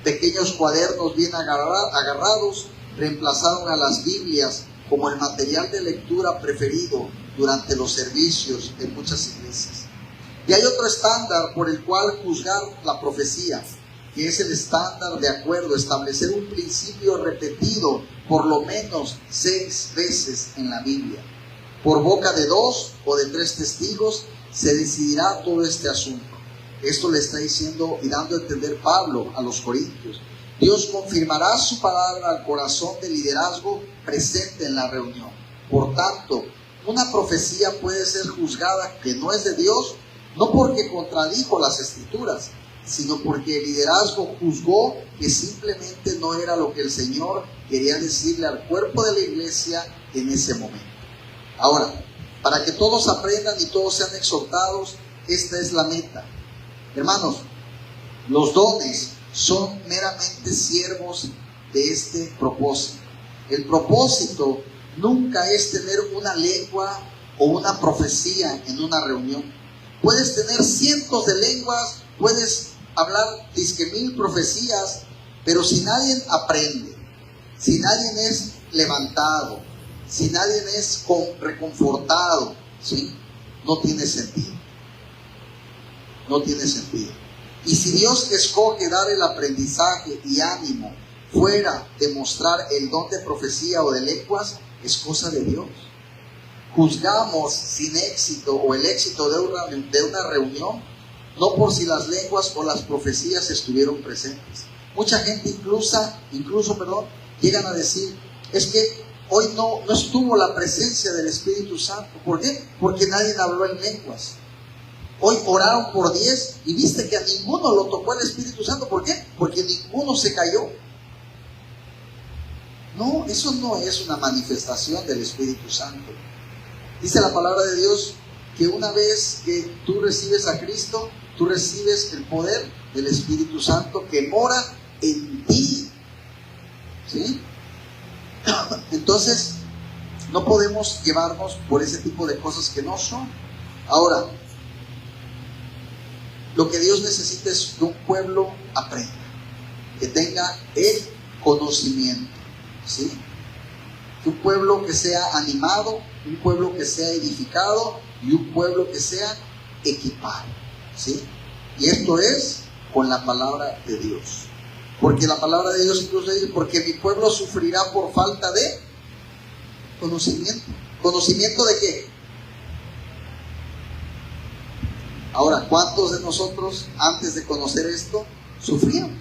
Pequeños cuadernos bien agarrados reemplazaron a las Biblias como el material de lectura preferido durante los servicios en muchas iglesias. Y hay otro estándar por el cual juzgar la profecía, que es el estándar de acuerdo, establecer un principio repetido por lo menos 6 veces en la Biblia. Por boca de 2 o de 3 testigos se decidirá todo este asunto. Esto le está diciendo y dando a entender Pablo a los corintios. Dios confirmará su palabra al corazón del liderazgo presente en la reunión. Por tanto, una profecía puede ser juzgada que no es de Dios, no porque contradijo las escrituras, sino porque el liderazgo juzgó que simplemente no era lo que el Señor quería decirle al cuerpo de la iglesia en ese momento. Ahora, para que todos aprendan y todos sean exhortados, esta es la meta. Hermanos, los dones son meramente siervos de este propósito. El propósito nunca es tener una lengua o una profecía en una reunión. Puedes tener cientos de lenguas, puedes hablar 10,000 profecías, pero si nadie aprende, si nadie es levantado, si nadie es reconfortado, ¿sí? No tiene sentido. No tiene sentido. Y si Dios escoge dar el aprendizaje y ánimo fuera de mostrar el don de profecía o de lenguas, es cosa de Dios. juzgamos sin éxito o el éxito de una reunión, no por si las lenguas o las profecías estuvieron presentes. Mucha gente incluso, llegan a decir, es que hoy no estuvo la presencia del Espíritu Santo. ¿Por qué? Porque nadie habló en lenguas. Hoy oraron por 10 y viste que a ninguno lo tocó el Espíritu Santo. ¿Por qué? Porque ninguno se cayó. No, eso no es una manifestación del Espíritu Santo. Dice la palabra de Dios que una vez que tú recibes a Cristo, tú recibes el poder del Espíritu Santo que mora en ti. ¿Sí? Entonces, no podemos llevarnos por ese tipo de cosas que no son. Ahora, lo que Dios necesita es que un pueblo aprenda, que tenga el conocimiento, ¿sí? Que un pueblo que sea animado, un pueblo que sea edificado y un pueblo que sea equipado, ¿sí? Y esto es con la palabra de Dios. Porque la palabra de Dios incluso dice, porque mi pueblo sufrirá por falta de conocimiento. ¿Conocimiento de qué? Ahora, ¿cuántos de nosotros antes de conocer esto sufríamos?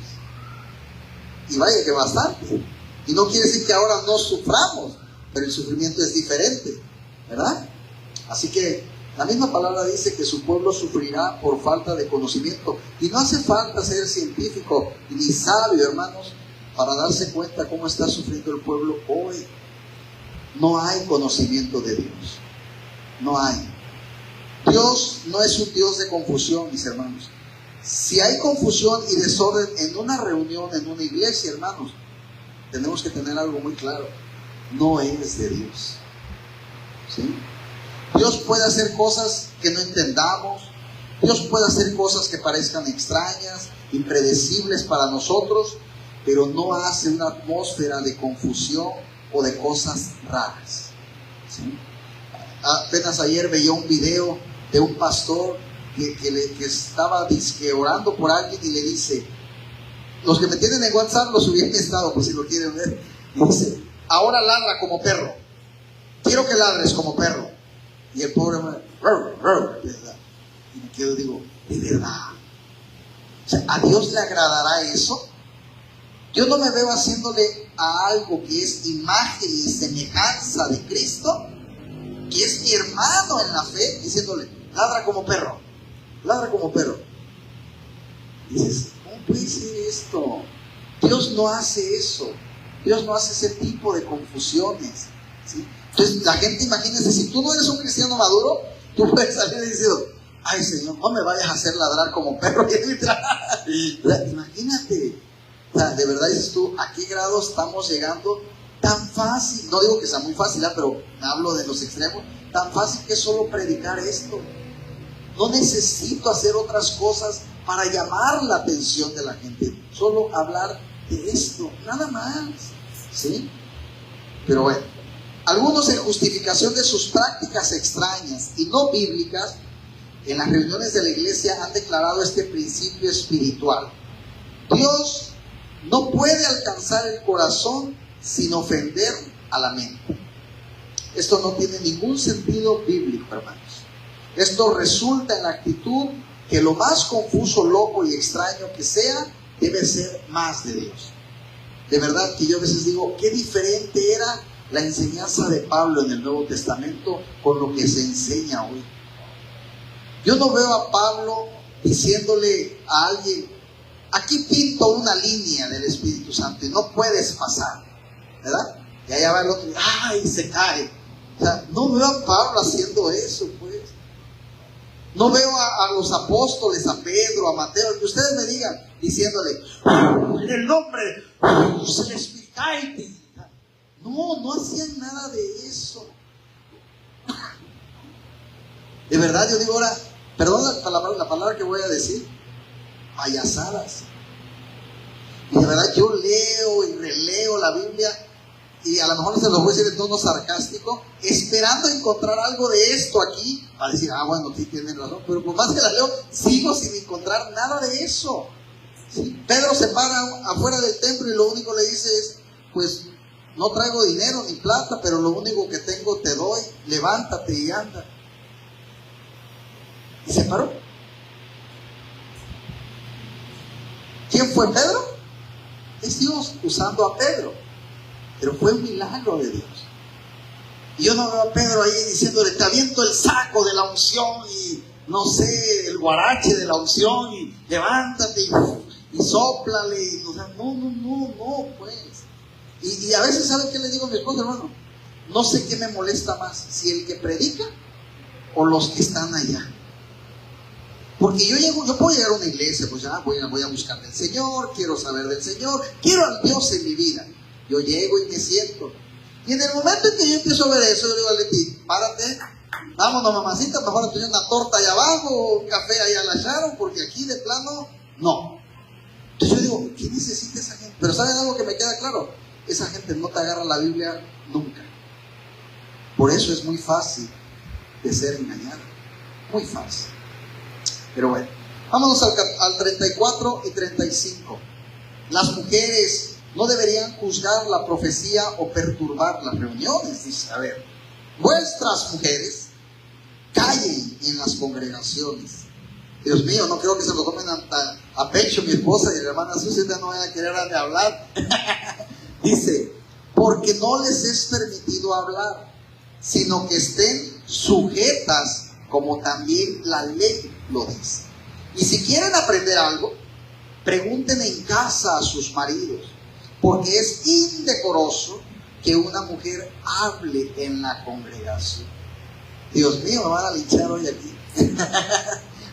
Y vaya que bastante. Y no quiere decir que ahora no suframos, pero el sufrimiento es diferente, ¿verdad? Así que la misma palabra dice que su pueblo sufrirá por falta de conocimiento. Y no hace falta ser científico ni sabio, hermanos, para darse cuenta cómo está sufriendo el pueblo hoy. No hay conocimiento de Dios. No hay. Dios no es un Dios de confusión, mis hermanos. Si hay confusión y desorden en una reunión, en una iglesia, hermanos, tenemos que tener algo muy claro. No es de Dios. ¿Sí? Dios puede hacer cosas que no entendamos. Dios puede hacer cosas que parezcan extrañas, impredecibles para nosotros, pero no hace una atmósfera de confusión o de cosas raras. ¿Sí? Apenas ayer veía un video de un pastor que estaba orando por alguien y le dice, los que me tienen en WhatsApp los subí en mi estado, por si lo quieren ver, y dice, ahora ladra como perro, quiero que ladres como perro. Y el pobre hombre, y me quedo y digo, de verdad, o sea, ¿a Dios le agradará eso? Yo no me veo haciéndole a algo que es imagen y semejanza de Cristo, que es mi hermano en la fe, diciéndole, ladra como perro, ladra como perro. Y dices, ¿cómo puede ser esto? Dios no hace eso. Dios no hace ese tipo de confusiones, ¿sí? Entonces la gente, imagínese, si tú no eres un cristiano maduro, tú puedes salir diciendo, ay Señor, no me vayas a hacer ladrar como perro. Imagínate, o sea, de verdad dices tú, ¿a qué grado estamos llegando? Tan fácil, no digo que sea muy fácil, pero hablo de los extremos, tan fácil que es solo predicar esto. No necesito hacer otras cosas para llamar la atención de la gente, solo hablar de esto, nada más, ¿sí? Pero bueno, algunos en justificación de sus prácticas extrañas y no bíblicas, en las reuniones de la iglesia han declarado este principio espiritual: Dios no puede alcanzar el corazón sin ofender a la mente. Esto no tiene ningún sentido bíblico, hermanos. Esto resulta en la actitud que lo más confuso, loco y extraño que sea, debe ser más de Dios. De verdad que yo a veces digo, qué diferente era la enseñanza de Pablo en el Nuevo Testamento con lo que se enseña hoy. Yo no veo a Pablo diciéndole a alguien, aquí pinto una línea del Espíritu Santo y no puedes pasar, ¿verdad? Y allá va el otro, ¡ay! Se cae. O sea, no veo a Pablo haciendo eso, pues. No veo a los apóstoles, a Pedro, a Mateo, que ustedes me digan, diciéndole, en el nombre, se les cae. No hacían nada de eso. De verdad, yo digo ahora, perdón la palabra que voy a decir, payasadas. Y de verdad yo leo y releo la Biblia y a lo mejor se los voy a decir en tono sarcástico, esperando encontrar algo de esto aquí, para decir, bueno, sí tienen razón, pero por más que la leo, sigo sin encontrar nada de eso. ¿Sí? Pedro se para afuera del templo y lo único que le dice es, pues, no traigo dinero ni plata, pero lo único que tengo te doy, levántate y anda. Y se paró. ¿Quién fue Pedro? Es Dios usando a Pedro, pero fue un milagro de Dios. Y yo no veo a Pedro ahí diciéndole, te aviento el saco de la unción y no sé, el guarache de la unción y levántate y sóplale. Y, o sea, no, pues. Y a veces, ¿sabe qué le digo a mi esposo, hermano? No sé qué me molesta más, si el que predica o los que están allá. Porque yo puedo llegar a una iglesia, pues ya voy a buscar del Señor, quiero saber del Señor, quiero al Dios en mi vida. Yo llego y me siento. Y en el momento en que yo empiezo a ver eso, yo le digo a Leti, párate, vámonos mamacita, mejor te doy una torta allá abajo, o un café allá a la Sharon, porque aquí de plano, no. Entonces yo digo, ¿qué necesita esa gente? Pero ¿saben algo que me queda claro? Esa gente no te agarra la Biblia nunca. Por eso es muy fácil de ser engañado. Muy fácil. Pero bueno, vámonos al 34 y 35. Las mujeres no deberían juzgar la profecía o perturbar las reuniones. Dice, a ver, vuestras mujeres callen en las congregaciones. Dios mío, no creo que se lo tomen a pecho mi esposa y la hermana Susi no vaya a querer de hablar. Dice, porque no les es permitido hablar, sino que estén sujetas como también la ley lo dice. Y si quieren aprender algo, pregunten en casa a sus maridos, porque es indecoroso que una mujer hable en la congregación. Dios mío, me van a linchar hoy aquí.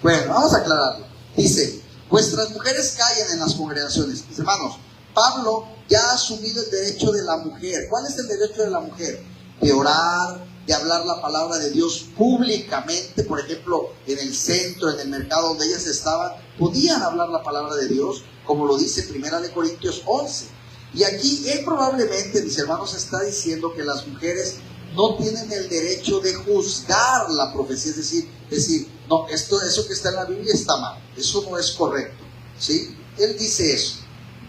Bueno, vamos a aclararlo. Dice, vuestras mujeres callen en las congregaciones. Mis hermanos, Pablo ya ha asumido el derecho de la mujer. ¿Cuál es el derecho de la mujer? De orar, de hablar la palabra de Dios públicamente. Por ejemplo, en el centro, en el mercado donde ellas estaban, podían hablar la palabra de Dios, como lo dice 1 Corintios 11. Y aquí él probablemente, mis hermanos, está diciendo que las mujeres no tienen el derecho de juzgar la profecía, es decir, no, eso que está en la Biblia está mal, eso no es correcto, ¿sí? Él dice eso.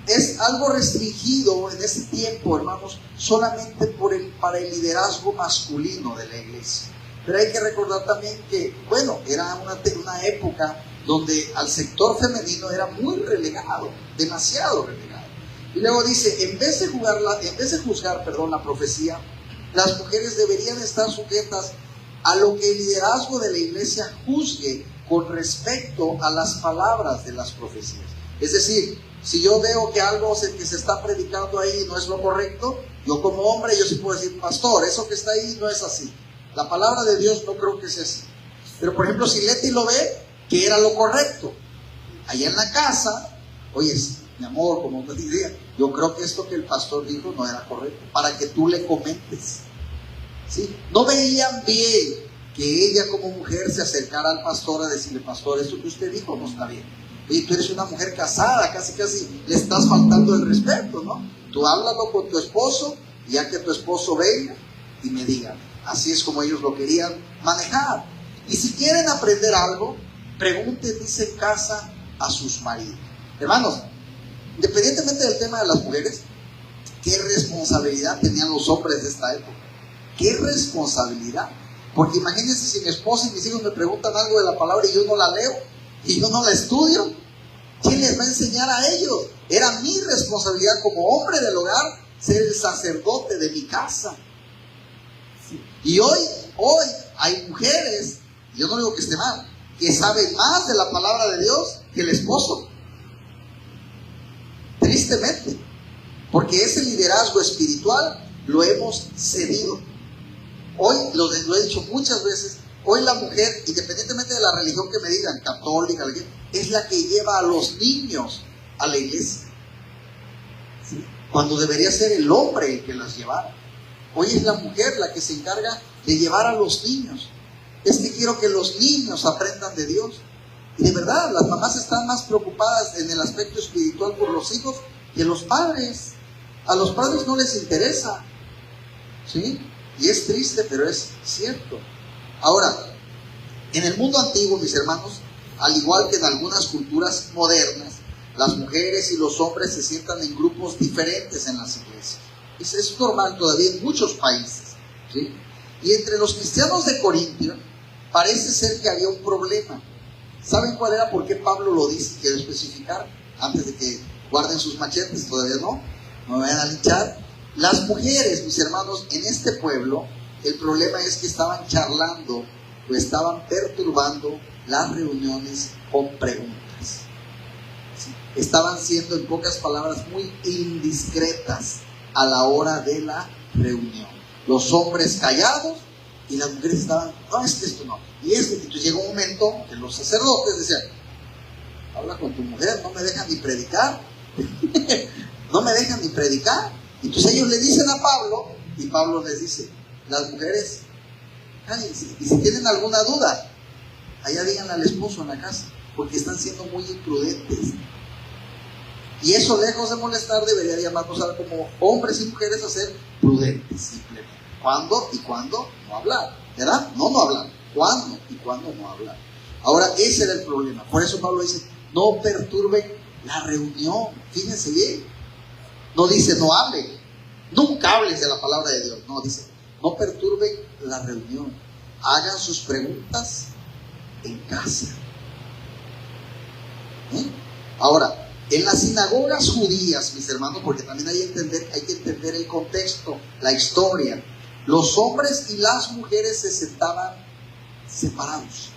Es algo restringido en ese tiempo, hermanos, solamente para el liderazgo masculino de la iglesia. Pero hay que recordar también que, bueno, era una época donde al sector femenino era muy relegado, demasiado relegado. Y luego dice, en vez de juzgar la profecía, las mujeres deberían estar sujetas a lo que el liderazgo de la iglesia juzgue con respecto a las palabras de las profecías. Es decir, si yo veo que algo que se está predicando ahí no es lo correcto, yo como hombre, yo sí puedo decir, pastor, eso que está ahí no es así. La palabra de Dios no creo que sea así. Pero por ejemplo, si Leti lo ve, que era lo correcto, allá en la casa, oye, mi amor, como te diría, yo creo que esto que el pastor dijo no era correcto, para que tú le comentes. ¿Sí? No veían bien que ella como mujer se acercara al pastor a decirle, pastor, esto que usted dijo no está bien. Oye, tú eres una mujer casada, casi le estás faltando el respeto, ¿no? Tú háblalo con tu esposo, y ya que tu esposo venga y me diga. Así es como ellos lo querían manejar. Y si quieren aprender algo, pregunten, dice, en casa a sus maridos. Hermanos, independientemente del tema de las mujeres, ¿qué responsabilidad tenían los hombres de esta época? ¿Qué responsabilidad? Porque imagínense si mi esposa y mis hijos me preguntan algo de la palabra y yo no la leo, y yo no la estudio, ¿quién les va a enseñar a ellos? Era mi responsabilidad como hombre del hogar ser el sacerdote de mi casa. Y hoy hay mujeres, yo no digo que esté mal, que saben más de la palabra de Dios que el esposo. Tristemente, porque ese liderazgo espiritual lo hemos cedido. Hoy, lo he dicho muchas veces, hoy la mujer, independientemente de la religión que me digan, católica, es la que lleva a los niños a la iglesia, ¿sí? Cuando debería ser el hombre el que las llevara. Hoy es la mujer la que se encarga de llevar a los niños. Es que quiero que los niños aprendan de Dios. Y de verdad, las mamás están más preocupadas en el aspecto espiritual por los hijos que los padres. A los padres no les interesa, ¿sí? Y es triste, pero es cierto. Ahora, en el mundo antiguo, mis hermanos, al igual que en algunas culturas modernas, las mujeres y los hombres se sientan en grupos diferentes en las iglesias. Es normal todavía en muchos países, ¿sí? Y entre los cristianos de Corintio parece ser que había un problema. ¿Saben cuál era? ¿Por qué Pablo lo dice? Quiero especificar, antes de que guarden sus machetes, todavía no me vayan a linchar. Las mujeres, mis hermanos, en este pueblo, el problema es que estaban charlando o estaban perturbando las reuniones con preguntas. ¿Sí? Estaban siendo, en pocas palabras, muy indiscretas a la hora de la reunión. Los hombres callados y las mujeres estaban, no, es que esto no. Y entonces llegó un momento que los sacerdotes decían, habla con tu mujer, no me dejan ni predicar. No me dejan ni predicar. Entonces ellos le dicen a Pablo, y Pablo les dice, las mujeres, cállense, y si tienen alguna duda, allá díganle al esposo en la casa, porque están siendo muy imprudentes. Y eso, lejos de molestar, debería llamarnos como hombres y mujeres a ser prudentes, simplemente. ¿Cuándo y cuándo no hablar? ¿Verdad? No hablar. ¿Cuándo y cuándo no hablar? Ahora, ese era el problema. Por eso Pablo dice, no perturben la reunión. Fíjense bien. No dice, no hablen. Nunca hables de la palabra de Dios. No, dice, no perturben la reunión. Hagan sus preguntas en casa. Ahora, en las sinagogas judías, mis hermanos, porque también hay que entender el contexto, la historia. Los hombres y las mujeres se sentaban separados.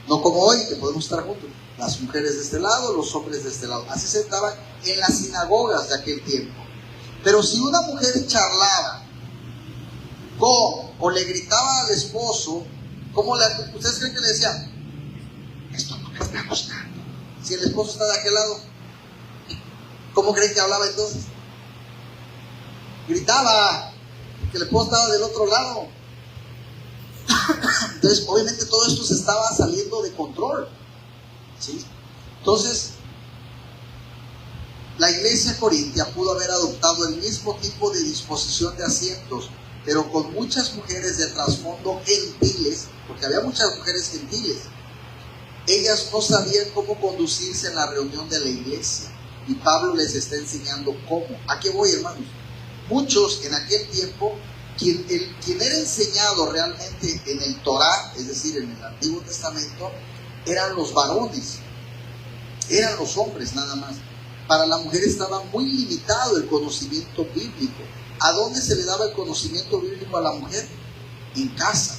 No como hoy, que podemos estar juntos. Las mujeres de este lado, los hombres de este lado. Así se sentaban en las sinagogas de aquel tiempo. Pero si una mujer charlaba o le gritaba al esposo, ¿ustedes creen que le decían? Esto no me está gustando. Si el esposo está de aquel lado, ¿cómo creen que hablaba entonces? Gritaba, que el esposo estaba del otro lado. Entonces, obviamente todo esto se estaba saliendo de control, ¿sí? Entonces, la iglesia corintia pudo haber adoptado el mismo tipo de disposición de asientos, pero con muchas mujeres de trasfondo gentiles, porque había muchas mujeres gentiles. Ellas no sabían cómo conducirse en la reunión de la iglesia, y Pablo les está enseñando cómo. ¿A qué voy, hermanos? Muchos en aquel tiempo, quien era enseñado realmente en el Torá, es decir, en el Antiguo Testamento, eran los varones, eran los hombres nada más. Para la mujer estaba muy limitado el conocimiento bíblico. ¿A dónde se le daba el conocimiento bíblico a la mujer? En casa.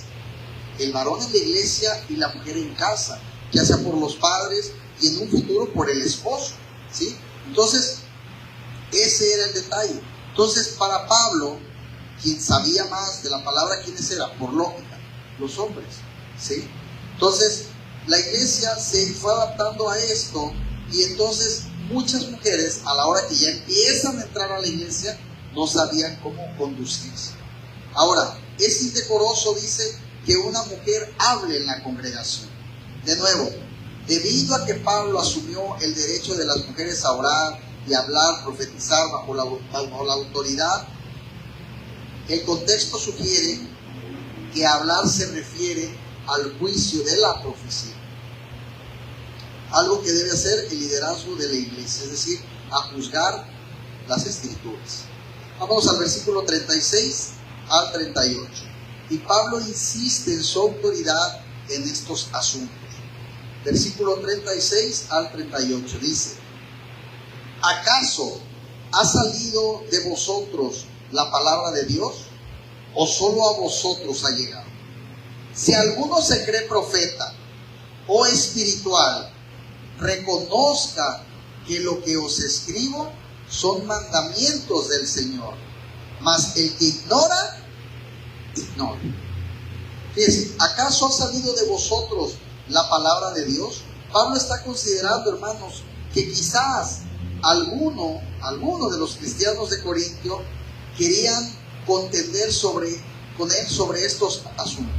El varón en la iglesia y la mujer en casa, ya sea por los padres y en un futuro por el esposo, ¿sí? Entonces, ese era el detalle. Entonces, para Pablo, quien sabía más de la palabra, ¿quiénes eran? Por lógica, los hombres, ¿sí? Entonces, la iglesia se fue adaptando a esto, y entonces muchas mujeres, a la hora que ya empiezan a entrar a la iglesia, no sabían cómo conducirse. Ahora, es indecoroso, dice, que una mujer hable en la congregación. De nuevo, debido a que Pablo asumió el derecho de las mujeres a orar y hablar, profetizar bajo la autoridad, el contexto sugiere que hablar se refiere al juicio de la profecía, algo que debe hacer el liderazgo de la iglesia, es decir, a juzgar las escrituras. Vamos al versículo 36 al 38. Y Pablo insiste en su autoridad en estos asuntos. Versículo 36 al 38 dice: ¿acaso ha salido de vosotros la palabra de Dios, o solo a vosotros ha llegado? Si alguno se cree profeta o espiritual, reconozca que lo que os escribo son mandamientos del Señor, mas el que ignora, ignora. Fíjense, ¿acaso ha salido de vosotros la palabra de Dios? Pablo está considerando, hermanos, que quizás alguno de los cristianos de Corintio querían contender con él sobre estos asuntos.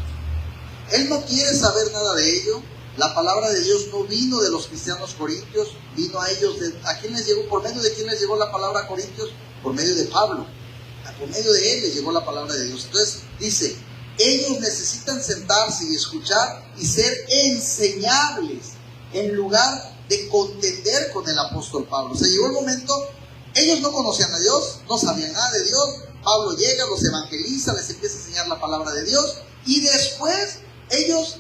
Él no quiere saber nada de ello. La palabra de Dios no vino de los cristianos corintios, vino a ellos. ¿A quién les llegó? ¿Por medio de quién les llegó la palabra a Corintios? Por medio de Pablo. Por medio de él les llegó la palabra de Dios. Entonces dice, ellos necesitan sentarse y escuchar y ser enseñables en lugar de contender con el apóstol Pablo. O sea, llegó el momento, ellos no conocían a Dios, no sabían nada de Dios, Pablo llega, los evangeliza, les empieza a enseñar la palabra de Dios, y después ellos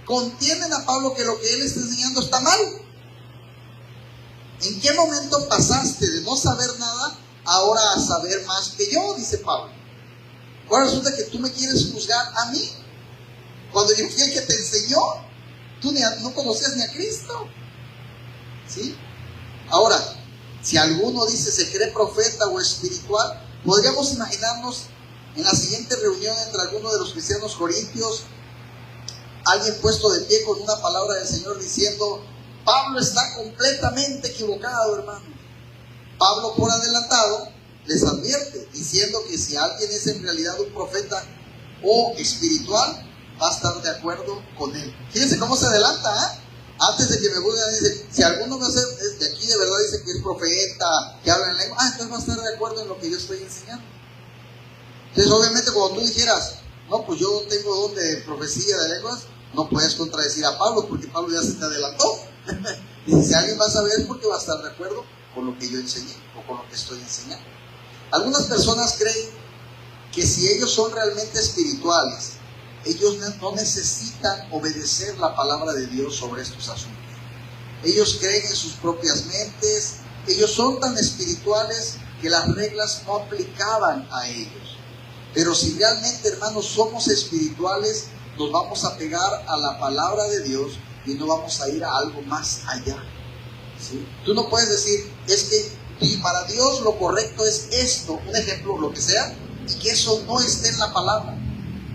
contienen a Pablo que lo que él está enseñando está mal. ¿En qué momento pasaste de no saber nada ahora a saber más que yo? Dice Pablo. Ahora resulta que tú me quieres juzgar a mí, cuando yo fui el que te enseñó. Tú no conocías ni a Cristo, ¿sí? Ahora, si alguno dice se cree profeta o espiritual, podríamos imaginarnos en la siguiente reunión entre algunos de los cristianos corintios, alguien puesto de pie con una palabra del Señor diciendo: Pablo está completamente equivocado, hermano. Pablo, por adelantado, les advierte, diciendo que si alguien es en realidad un profeta o espiritual, va a estar de acuerdo con él. Fíjense cómo se adelanta, ¿eh? Antes de que me vuelvan, dice: si alguno de aquí de verdad dice que es profeta, que habla en lengua, entonces va a estar de acuerdo en lo que yo estoy enseñando. Entonces, obviamente, cuando tú dijeras: no, pues yo tengo don de profecía de lenguas, no puedes contradecir a Pablo, porque Pablo ya se te adelantó. Dice: si alguien va a saber, es porque va a estar de acuerdo con lo que yo enseñé o con lo que estoy enseñando. Algunas personas creen que si ellos son realmente espirituales, ellos no necesitan obedecer la palabra de Dios sobre estos asuntos. Ellos creen en sus propias mentes. Ellos son tan espirituales que las reglas no aplicaban a ellos. Pero si realmente, hermanos, somos espirituales, nos vamos a pegar a la palabra de Dios y no vamos a ir a algo más allá, ¿sí? Tú no puedes decir: es que para Dios lo correcto es esto, un ejemplo, lo que sea, y que eso no esté en la palabra,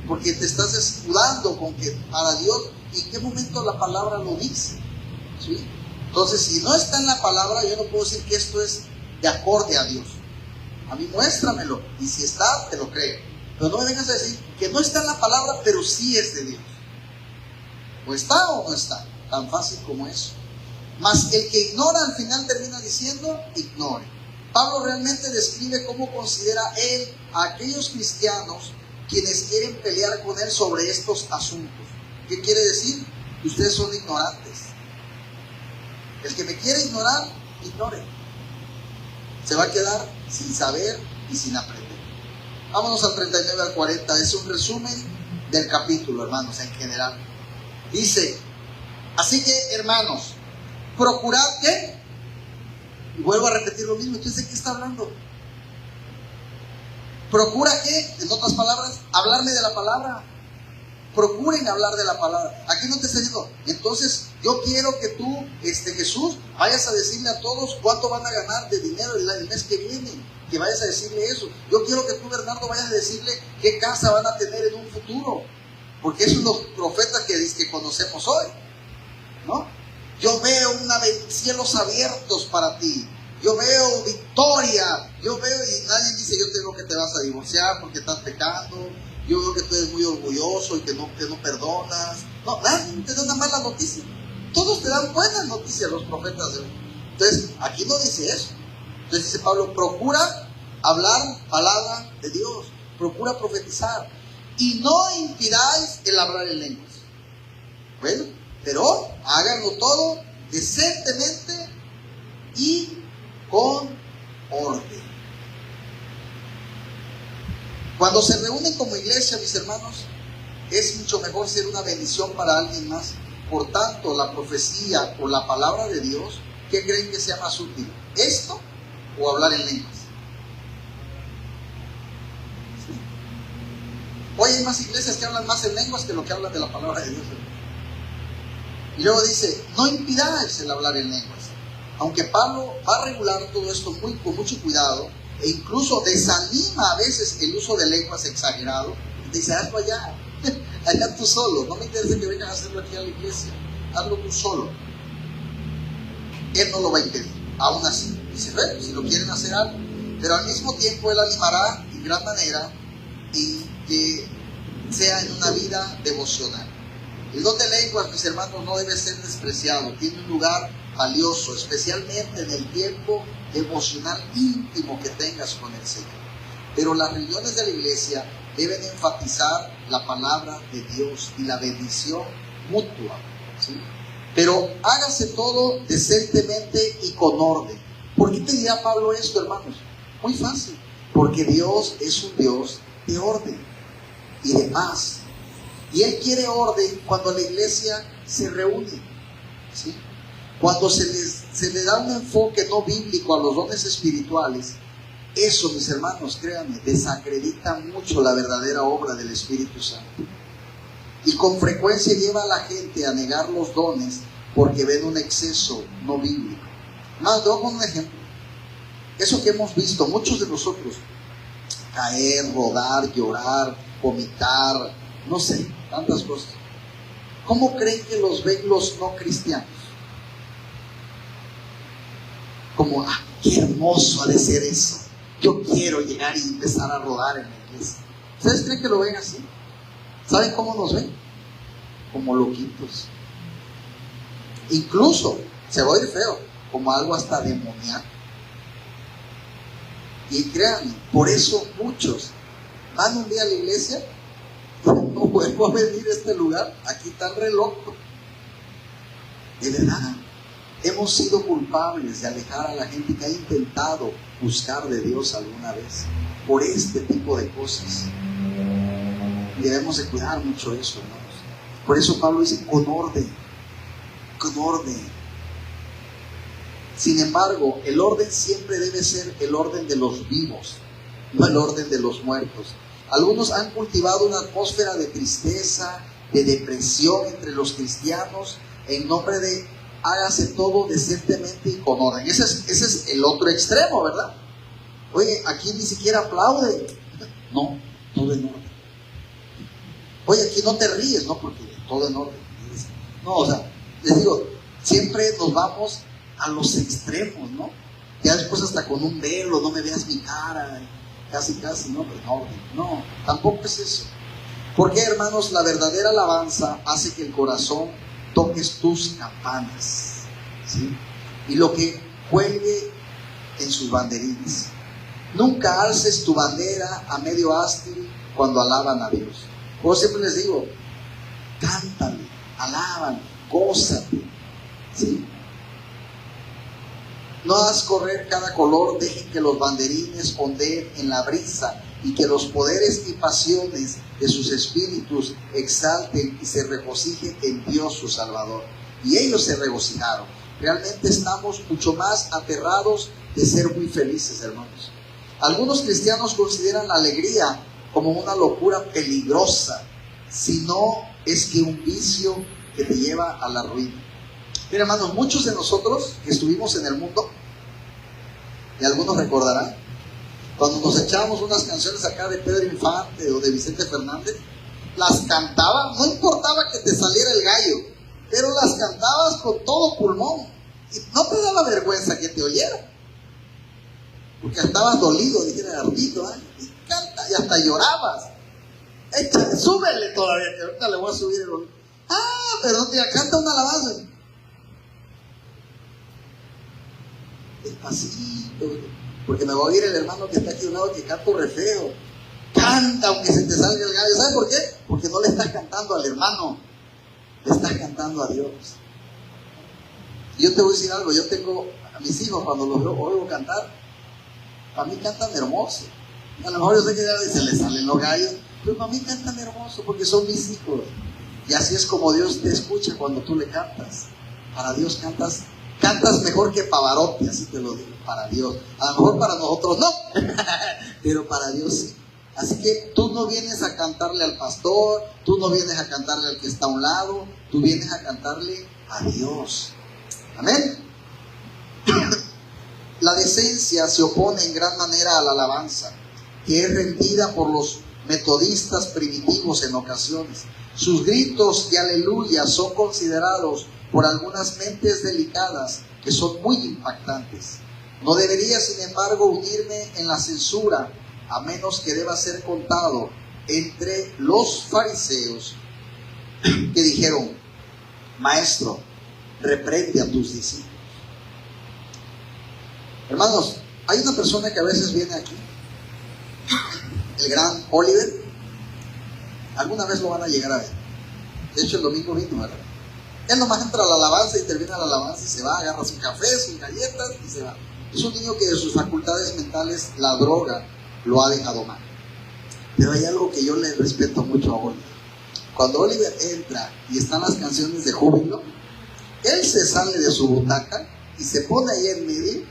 porque te estás escudando con que para Dios, ¿y en qué momento la palabra lo dice? ¿Sí? Entonces, si no está en la palabra, yo no puedo decir que esto es de acorde a Dios. A mí muéstramelo, y si está, te lo creo. Pero no me vengas a decir que no está en la palabra, pero sí es de Dios. O está o no está, tan fácil como eso. Mas el que ignora al final termina diciendo: ignore. Pablo realmente describe cómo considera él a aquellos cristianos quienes quieren pelear con él sobre estos asuntos. ¿Qué quiere decir? Ustedes son ignorantes. El que me quiere ignorar, ignore. Se va a quedar sin saber y sin aprender. Vámonos al 39 al 40. Es un resumen del capítulo, hermanos, en general. Dice: así que, hermanos, procurad que, y vuelvo a repetir lo mismo. Entonces, ¿de qué está hablando? Procura que, en otras palabras, hablarme de la palabra. Procuren hablar de la palabra. Aquí no te está diciendo: entonces yo quiero que tú, Jesús, vayas a decirle a todos cuánto van a ganar de dinero el mes que viene, que vayas a decirle eso. Yo quiero que tú, Bernardo, vayas a decirle qué casa van a tener en un futuro, porque esos son los profetas que conocemos hoy, ¿no? Yo veo cielos abiertos para ti. Yo veo victoria. Yo veo, y nadie dice: yo te veo que te vas a divorciar porque estás pecando. Yo veo que tú eres muy orgulloso y que no perdonas. No, nadie te da una mala noticia. Todos te dan buenas noticias, los profetas de hoy. Entonces, aquí no dice eso. Entonces dice Pablo: procura hablar palabra de Dios. Procura profetizar. Y no impidáis el hablar en lenguas. Bueno, pero háganlo todo decentemente y con orden. Cuando se reúnen como iglesia, mis hermanos, es mucho mejor ser una bendición para alguien más. Por tanto, la profecía o la palabra de Dios, ¿qué creen que sea más útil? ¿Esto o hablar en lenguas? ¿Sí? Hoy hay más iglesias que hablan más en lenguas que lo que hablan de la palabra de Dios. Y luego dice: no impidáis el hablar en lenguas. Aunque Pablo va a regular todo esto con mucho cuidado, e incluso desanima a veces el uso de lenguas exagerado, dice: hazlo allá, allá tú solo, no me interesa que vengan a hacerlo aquí a la iglesia, hazlo tú solo. Él no lo va a impedir, aún así. Dice: bueno, si lo quieren hacer, algo. Pero al mismo tiempo él animará en gran manera en que sea en una vida devocional. El don de lenguas, mis hermanos, no debe ser despreciado. Tiene un lugar valioso, especialmente en el tiempo devocional íntimo que tengas con el Señor. Pero las reuniones de la iglesia deben enfatizar la palabra de Dios y la bendición mutua, ¿sí? Pero hágase todo decentemente y con orden. ¿Por qué te dirá Pablo esto, hermanos? Muy fácil. Porque Dios es un Dios de orden y de paz. Y Él quiere orden cuando la iglesia se reúne, ¿sí? Cuando se le da un enfoque no bíblico a los dones espirituales, eso, mis hermanos, créanme, desacredita mucho la verdadera obra del Espíritu Santo. Y con frecuencia lleva a la gente a negar los dones porque ven un exceso no bíblico. Más, doy un ejemplo. Eso que hemos visto, muchos de nosotros, caer, rodar, llorar, vomitar, no sé, tantas cosas. ¿Cómo creen que los ven los no cristianos? Como, qué hermoso ha de ser eso. Yo quiero llegar y empezar a rodar en la iglesia. ¿Ustedes creen que lo ven así? ¿Saben cómo nos ven? Como loquitos. Incluso, se va a oír feo, como algo hasta demoníaco. Y créanme, por eso muchos van un día a la iglesia, no vuelvo a venir a este lugar, aquí están re loco. De verdad, hemos sido culpables de alejar a la gente que ha intentado buscar de Dios alguna vez por este tipo de cosas. Y debemos de cuidar mucho eso, hermanos. Por eso Pablo dice, con orden, con orden. Sin embargo, el orden siempre debe ser el orden de los vivos, no el orden de los muertos. Algunos han cultivado una atmósfera de tristeza, de depresión entre los cristianos, en nombre de hágase todo decentemente y con orden. Ese es el otro extremo, ¿verdad? Oye, aquí ni siquiera aplaude. No, todo en orden. Oye, aquí no te ríes, no, porque todo en orden. No, o sea, les digo, siempre nos vamos a los extremos, ¿no? Ya después hasta con un velo, no me veas mi cara, casi, ¿no? Pero no, tampoco es eso. Porque, hermanos, la verdadera alabanza hace que el corazón toques tus campanas, ¿sí? Y lo que cuelgue en sus banderines. Nunca alces tu bandera a medio ástil cuando alaban a Dios. Yo siempre les digo, cántale, alaban, gózate, ¿sí? No hagas correr cada color, dejen que los banderines ondeen en la brisa y que los poderes y pasiones de sus espíritus exalten y se regocijen en Dios su Salvador. Y ellos se regocijaron. Realmente estamos mucho más aterrados de ser muy felices, hermanos. Algunos cristianos consideran la alegría como una locura peligrosa, si no es que un vicio que te lleva a la ruina. Mira, hermanos, muchos de nosotros que estuvimos en el mundo, y algunos recordarán, cuando nos echábamos unas canciones acá de Pedro Infante o de Vicente Fernández, las cantabas, no importaba que te saliera el gallo, pero las cantabas con todo pulmón, y no te daba vergüenza que te oyera, porque estabas dolido, dijera ardito, y canta, y hasta llorabas. Échale, súbele todavía, que ahorita le voy a subir el volumen. Pero tía, canta una alabanza. Despacito, porque me va a oír el hermano que está aquí a un lado que canto re feo. Canta aunque se te salga el gallo. ¿Sabes por qué? Porque no le estás cantando al hermano, le estás cantando a Dios. Y yo te voy a decir algo, yo tengo a mis hijos, cuando los oigo cantar, para mí cantan hermoso. A lo mejor yo sé que ya se les salen los gallos, pero para mí cantan hermoso porque son mis hijos. Y así es como Dios te escucha cuando tú le cantas. Para Dios cantas mejor que Pavarotti, así te lo digo, para Dios. A lo mejor para nosotros no, pero para Dios sí. Así que tú no vienes a cantarle al pastor, tú no vienes a cantarle al que está a un lado, tú vienes a cantarle a Dios. Amén. La decencia se opone en gran manera a la alabanza, que es rendida por los metodistas primitivos en ocasiones. Sus gritos y aleluya son considerados por algunas mentes delicadas que son muy impactantes. No debería, sin embargo, unirme en la censura, a menos que deba ser contado entre los fariseos que dijeron: Maestro, reprende a tus discípulos. Hermanos, hay una persona que a veces viene aquí, el gran Oliver. Alguna vez lo van a llegar a ver. De hecho, el domingo vino, ¿verdad? Él nomás entra a la alabanza y termina la alabanza y se va, agarra su café, sus galletas y se va. Es un niño que de sus facultades mentales la droga lo ha dejado mal. Pero hay algo que yo le respeto mucho a Oliver. Cuando Oliver entra y están las canciones de júbilo, él se sale de su butaca y se pone ahí en medio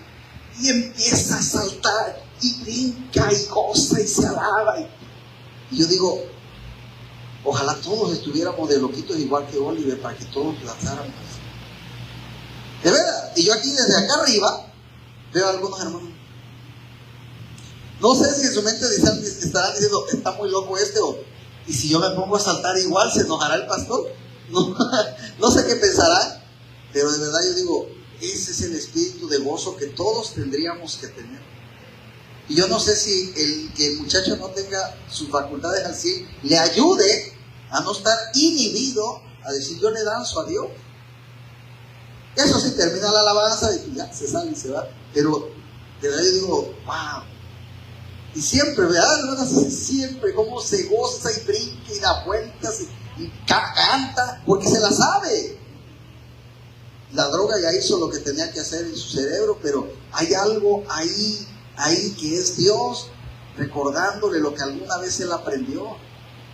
y empieza a saltar y brinca y goza y se alaba. Y yo digo, ojalá todos estuviéramos de loquitos igual que Oliver para que todos lanzáramos. De verdad. Y yo aquí desde acá arriba veo a algunos hermanos. No sé si en su mente estarán diciendo, está muy loco y si yo me pongo a saltar igual, ¿se enojará el pastor? No sé qué pensará, pero de verdad yo digo, ese es el espíritu de gozo que todos tendríamos que tener. Y yo no sé si que el muchacho no tenga sus facultades al 100 le ayude a no estar inhibido a decir, yo le danzo a Dios. Eso sí, termina la alabanza y ya se sale y se va. Pero de verdad yo digo, wow. Y siempre, ¿verdad? Siempre cómo se goza y brinca y da vueltas y canta, porque se la sabe. La droga ya hizo lo que tenía que hacer en su cerebro, pero hay algo ahí que es Dios recordándole lo que alguna vez él aprendió,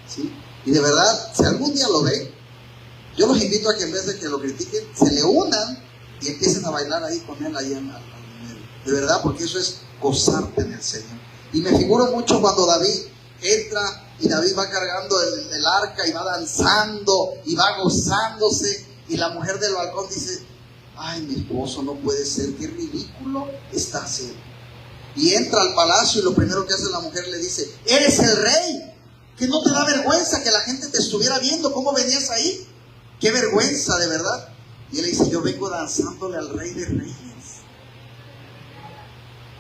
¿sí? Y de verdad, si algún día lo ven, yo los invito a que en vez de que lo critiquen, se le unan y empiecen a bailar ahí con él, ahí en de verdad, porque eso es gozarte en el Señor. Y me figuro mucho cuando David entra y David va cargando el arca y va danzando y va gozándose, y la mujer del balcón dice, ay, mi esposo, no puede ser, qué ridículo está haciendo. Y entra al palacio y lo primero que hace la mujer le dice, eres el rey, que no te da vergüenza que la gente te estuviera viendo cómo venías ahí. Qué vergüenza, de verdad. Y él le dice, yo vengo danzándole al Rey de Reyes.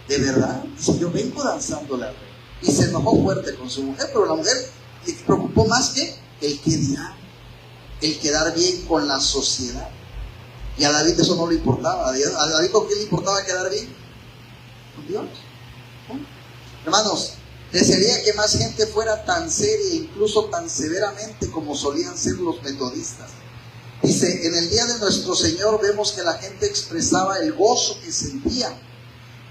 De verdad, dice, yo vengo danzándole al Rey. Y se enojó fuerte con su mujer, pero la mujer le preocupó más que el que dirá, el quedar bien con la sociedad. Y a David eso no le importaba. A David, ¿con qué le importaba quedar bien? Con Dios. ¿No? Hermanos, desearía que más gente fuera tan seria, incluso tan severamente como solían ser los metodistas. Dice, en el día de nuestro Señor vemos que la gente expresaba el gozo que sentía.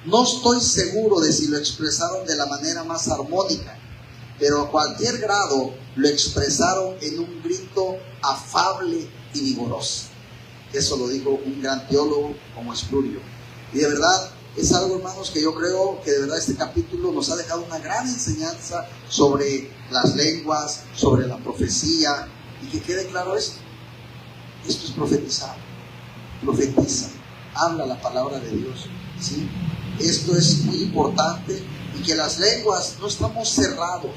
No estoy seguro de si lo expresaron de la manera más armónica, pero a cualquier grado lo expresaron en un grito afable y vigoroso. Eso lo dijo un gran teólogo como Spurgeon. Y de verdad, es algo, hermanos, que yo creo que de verdad este capítulo nos ha dejado una gran enseñanza sobre las lenguas, sobre la profecía, y que quede claro esto. Esto es profetizar. Profetiza. Habla la palabra de Dios. ¿Sí? Esto es muy importante, y que las lenguas no estamos cerrados,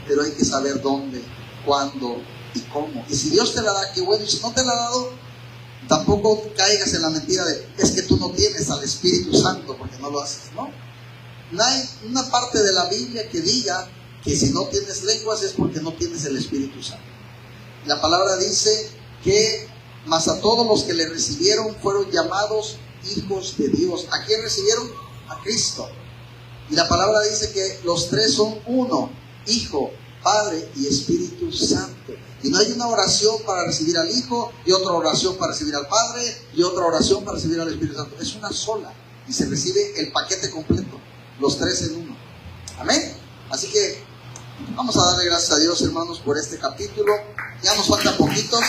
pero hay que saber dónde, cuándo y cómo. Y si Dios te la da, qué bueno. Y si no te la ha dado, tampoco caigas en la mentira de, es que tú no tienes al Espíritu Santo porque no lo haces. No hay una parte de la Biblia que diga que si no tienes lenguas es porque no tienes el Espíritu Santo. La palabra dice que mas a todos los que le recibieron fueron llamados hijos de Dios. ¿A quién recibieron? A Cristo. Y la palabra dice que los tres son uno: Hijo, Padre y Espíritu Santo. Y no hay una oración para recibir al Hijo, y otra oración para recibir al Padre, y otra oración para recibir al Espíritu Santo. Es una sola, y se recibe el paquete completo, los tres en uno. Amén. Así que vamos a darle gracias a Dios, hermanos, por este capítulo. Ya nos faltan poquitos.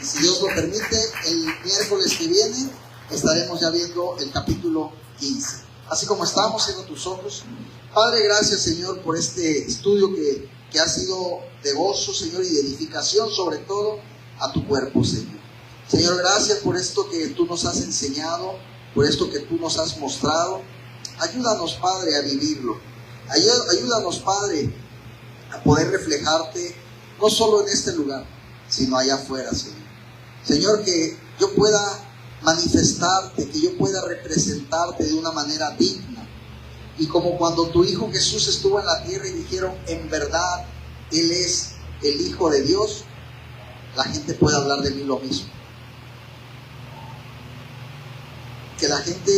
Si Dios lo permite, el miércoles que viene estaremos ya viendo el capítulo 15. Así como estamos, cierra tus ojos. Padre, gracias, Señor, por este estudio que ha sido de gozo, Señor, y de edificación, sobre todo a tu cuerpo, Señor. Señor, gracias por esto que tú nos has enseñado, por esto que tú nos has mostrado. Ayúdanos, Padre, a vivirlo. Ayúdanos, Padre, a poder reflejarte, no solo en este lugar, sino allá afuera, Señor. Señor, que yo pueda manifestarte, que yo pueda representarte de una manera digna. Y como cuando tu Hijo Jesús estuvo en la tierra y dijeron, en verdad, Él es el Hijo de Dios, la gente puede hablar de mí lo mismo. Que la gente,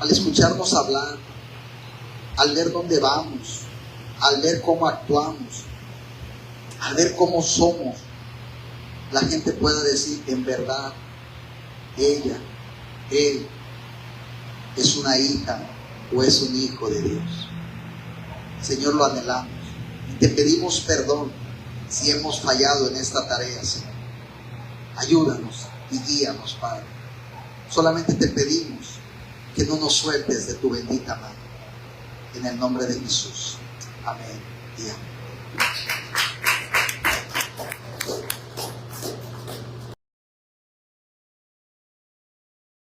al escucharnos hablar, al ver dónde vamos, al ver cómo actuamos, al ver cómo somos, la gente pueda decir, en verdad, ella, él, es una hija o es un hijo de Dios. Señor, lo anhelamos y te pedimos perdón si hemos fallado en esta tarea, Señor. Ayúdanos y guíanos, Padre. Solamente te pedimos que no nos sueltes de tu bendita mano. En el nombre de Jesús. Amén y amén.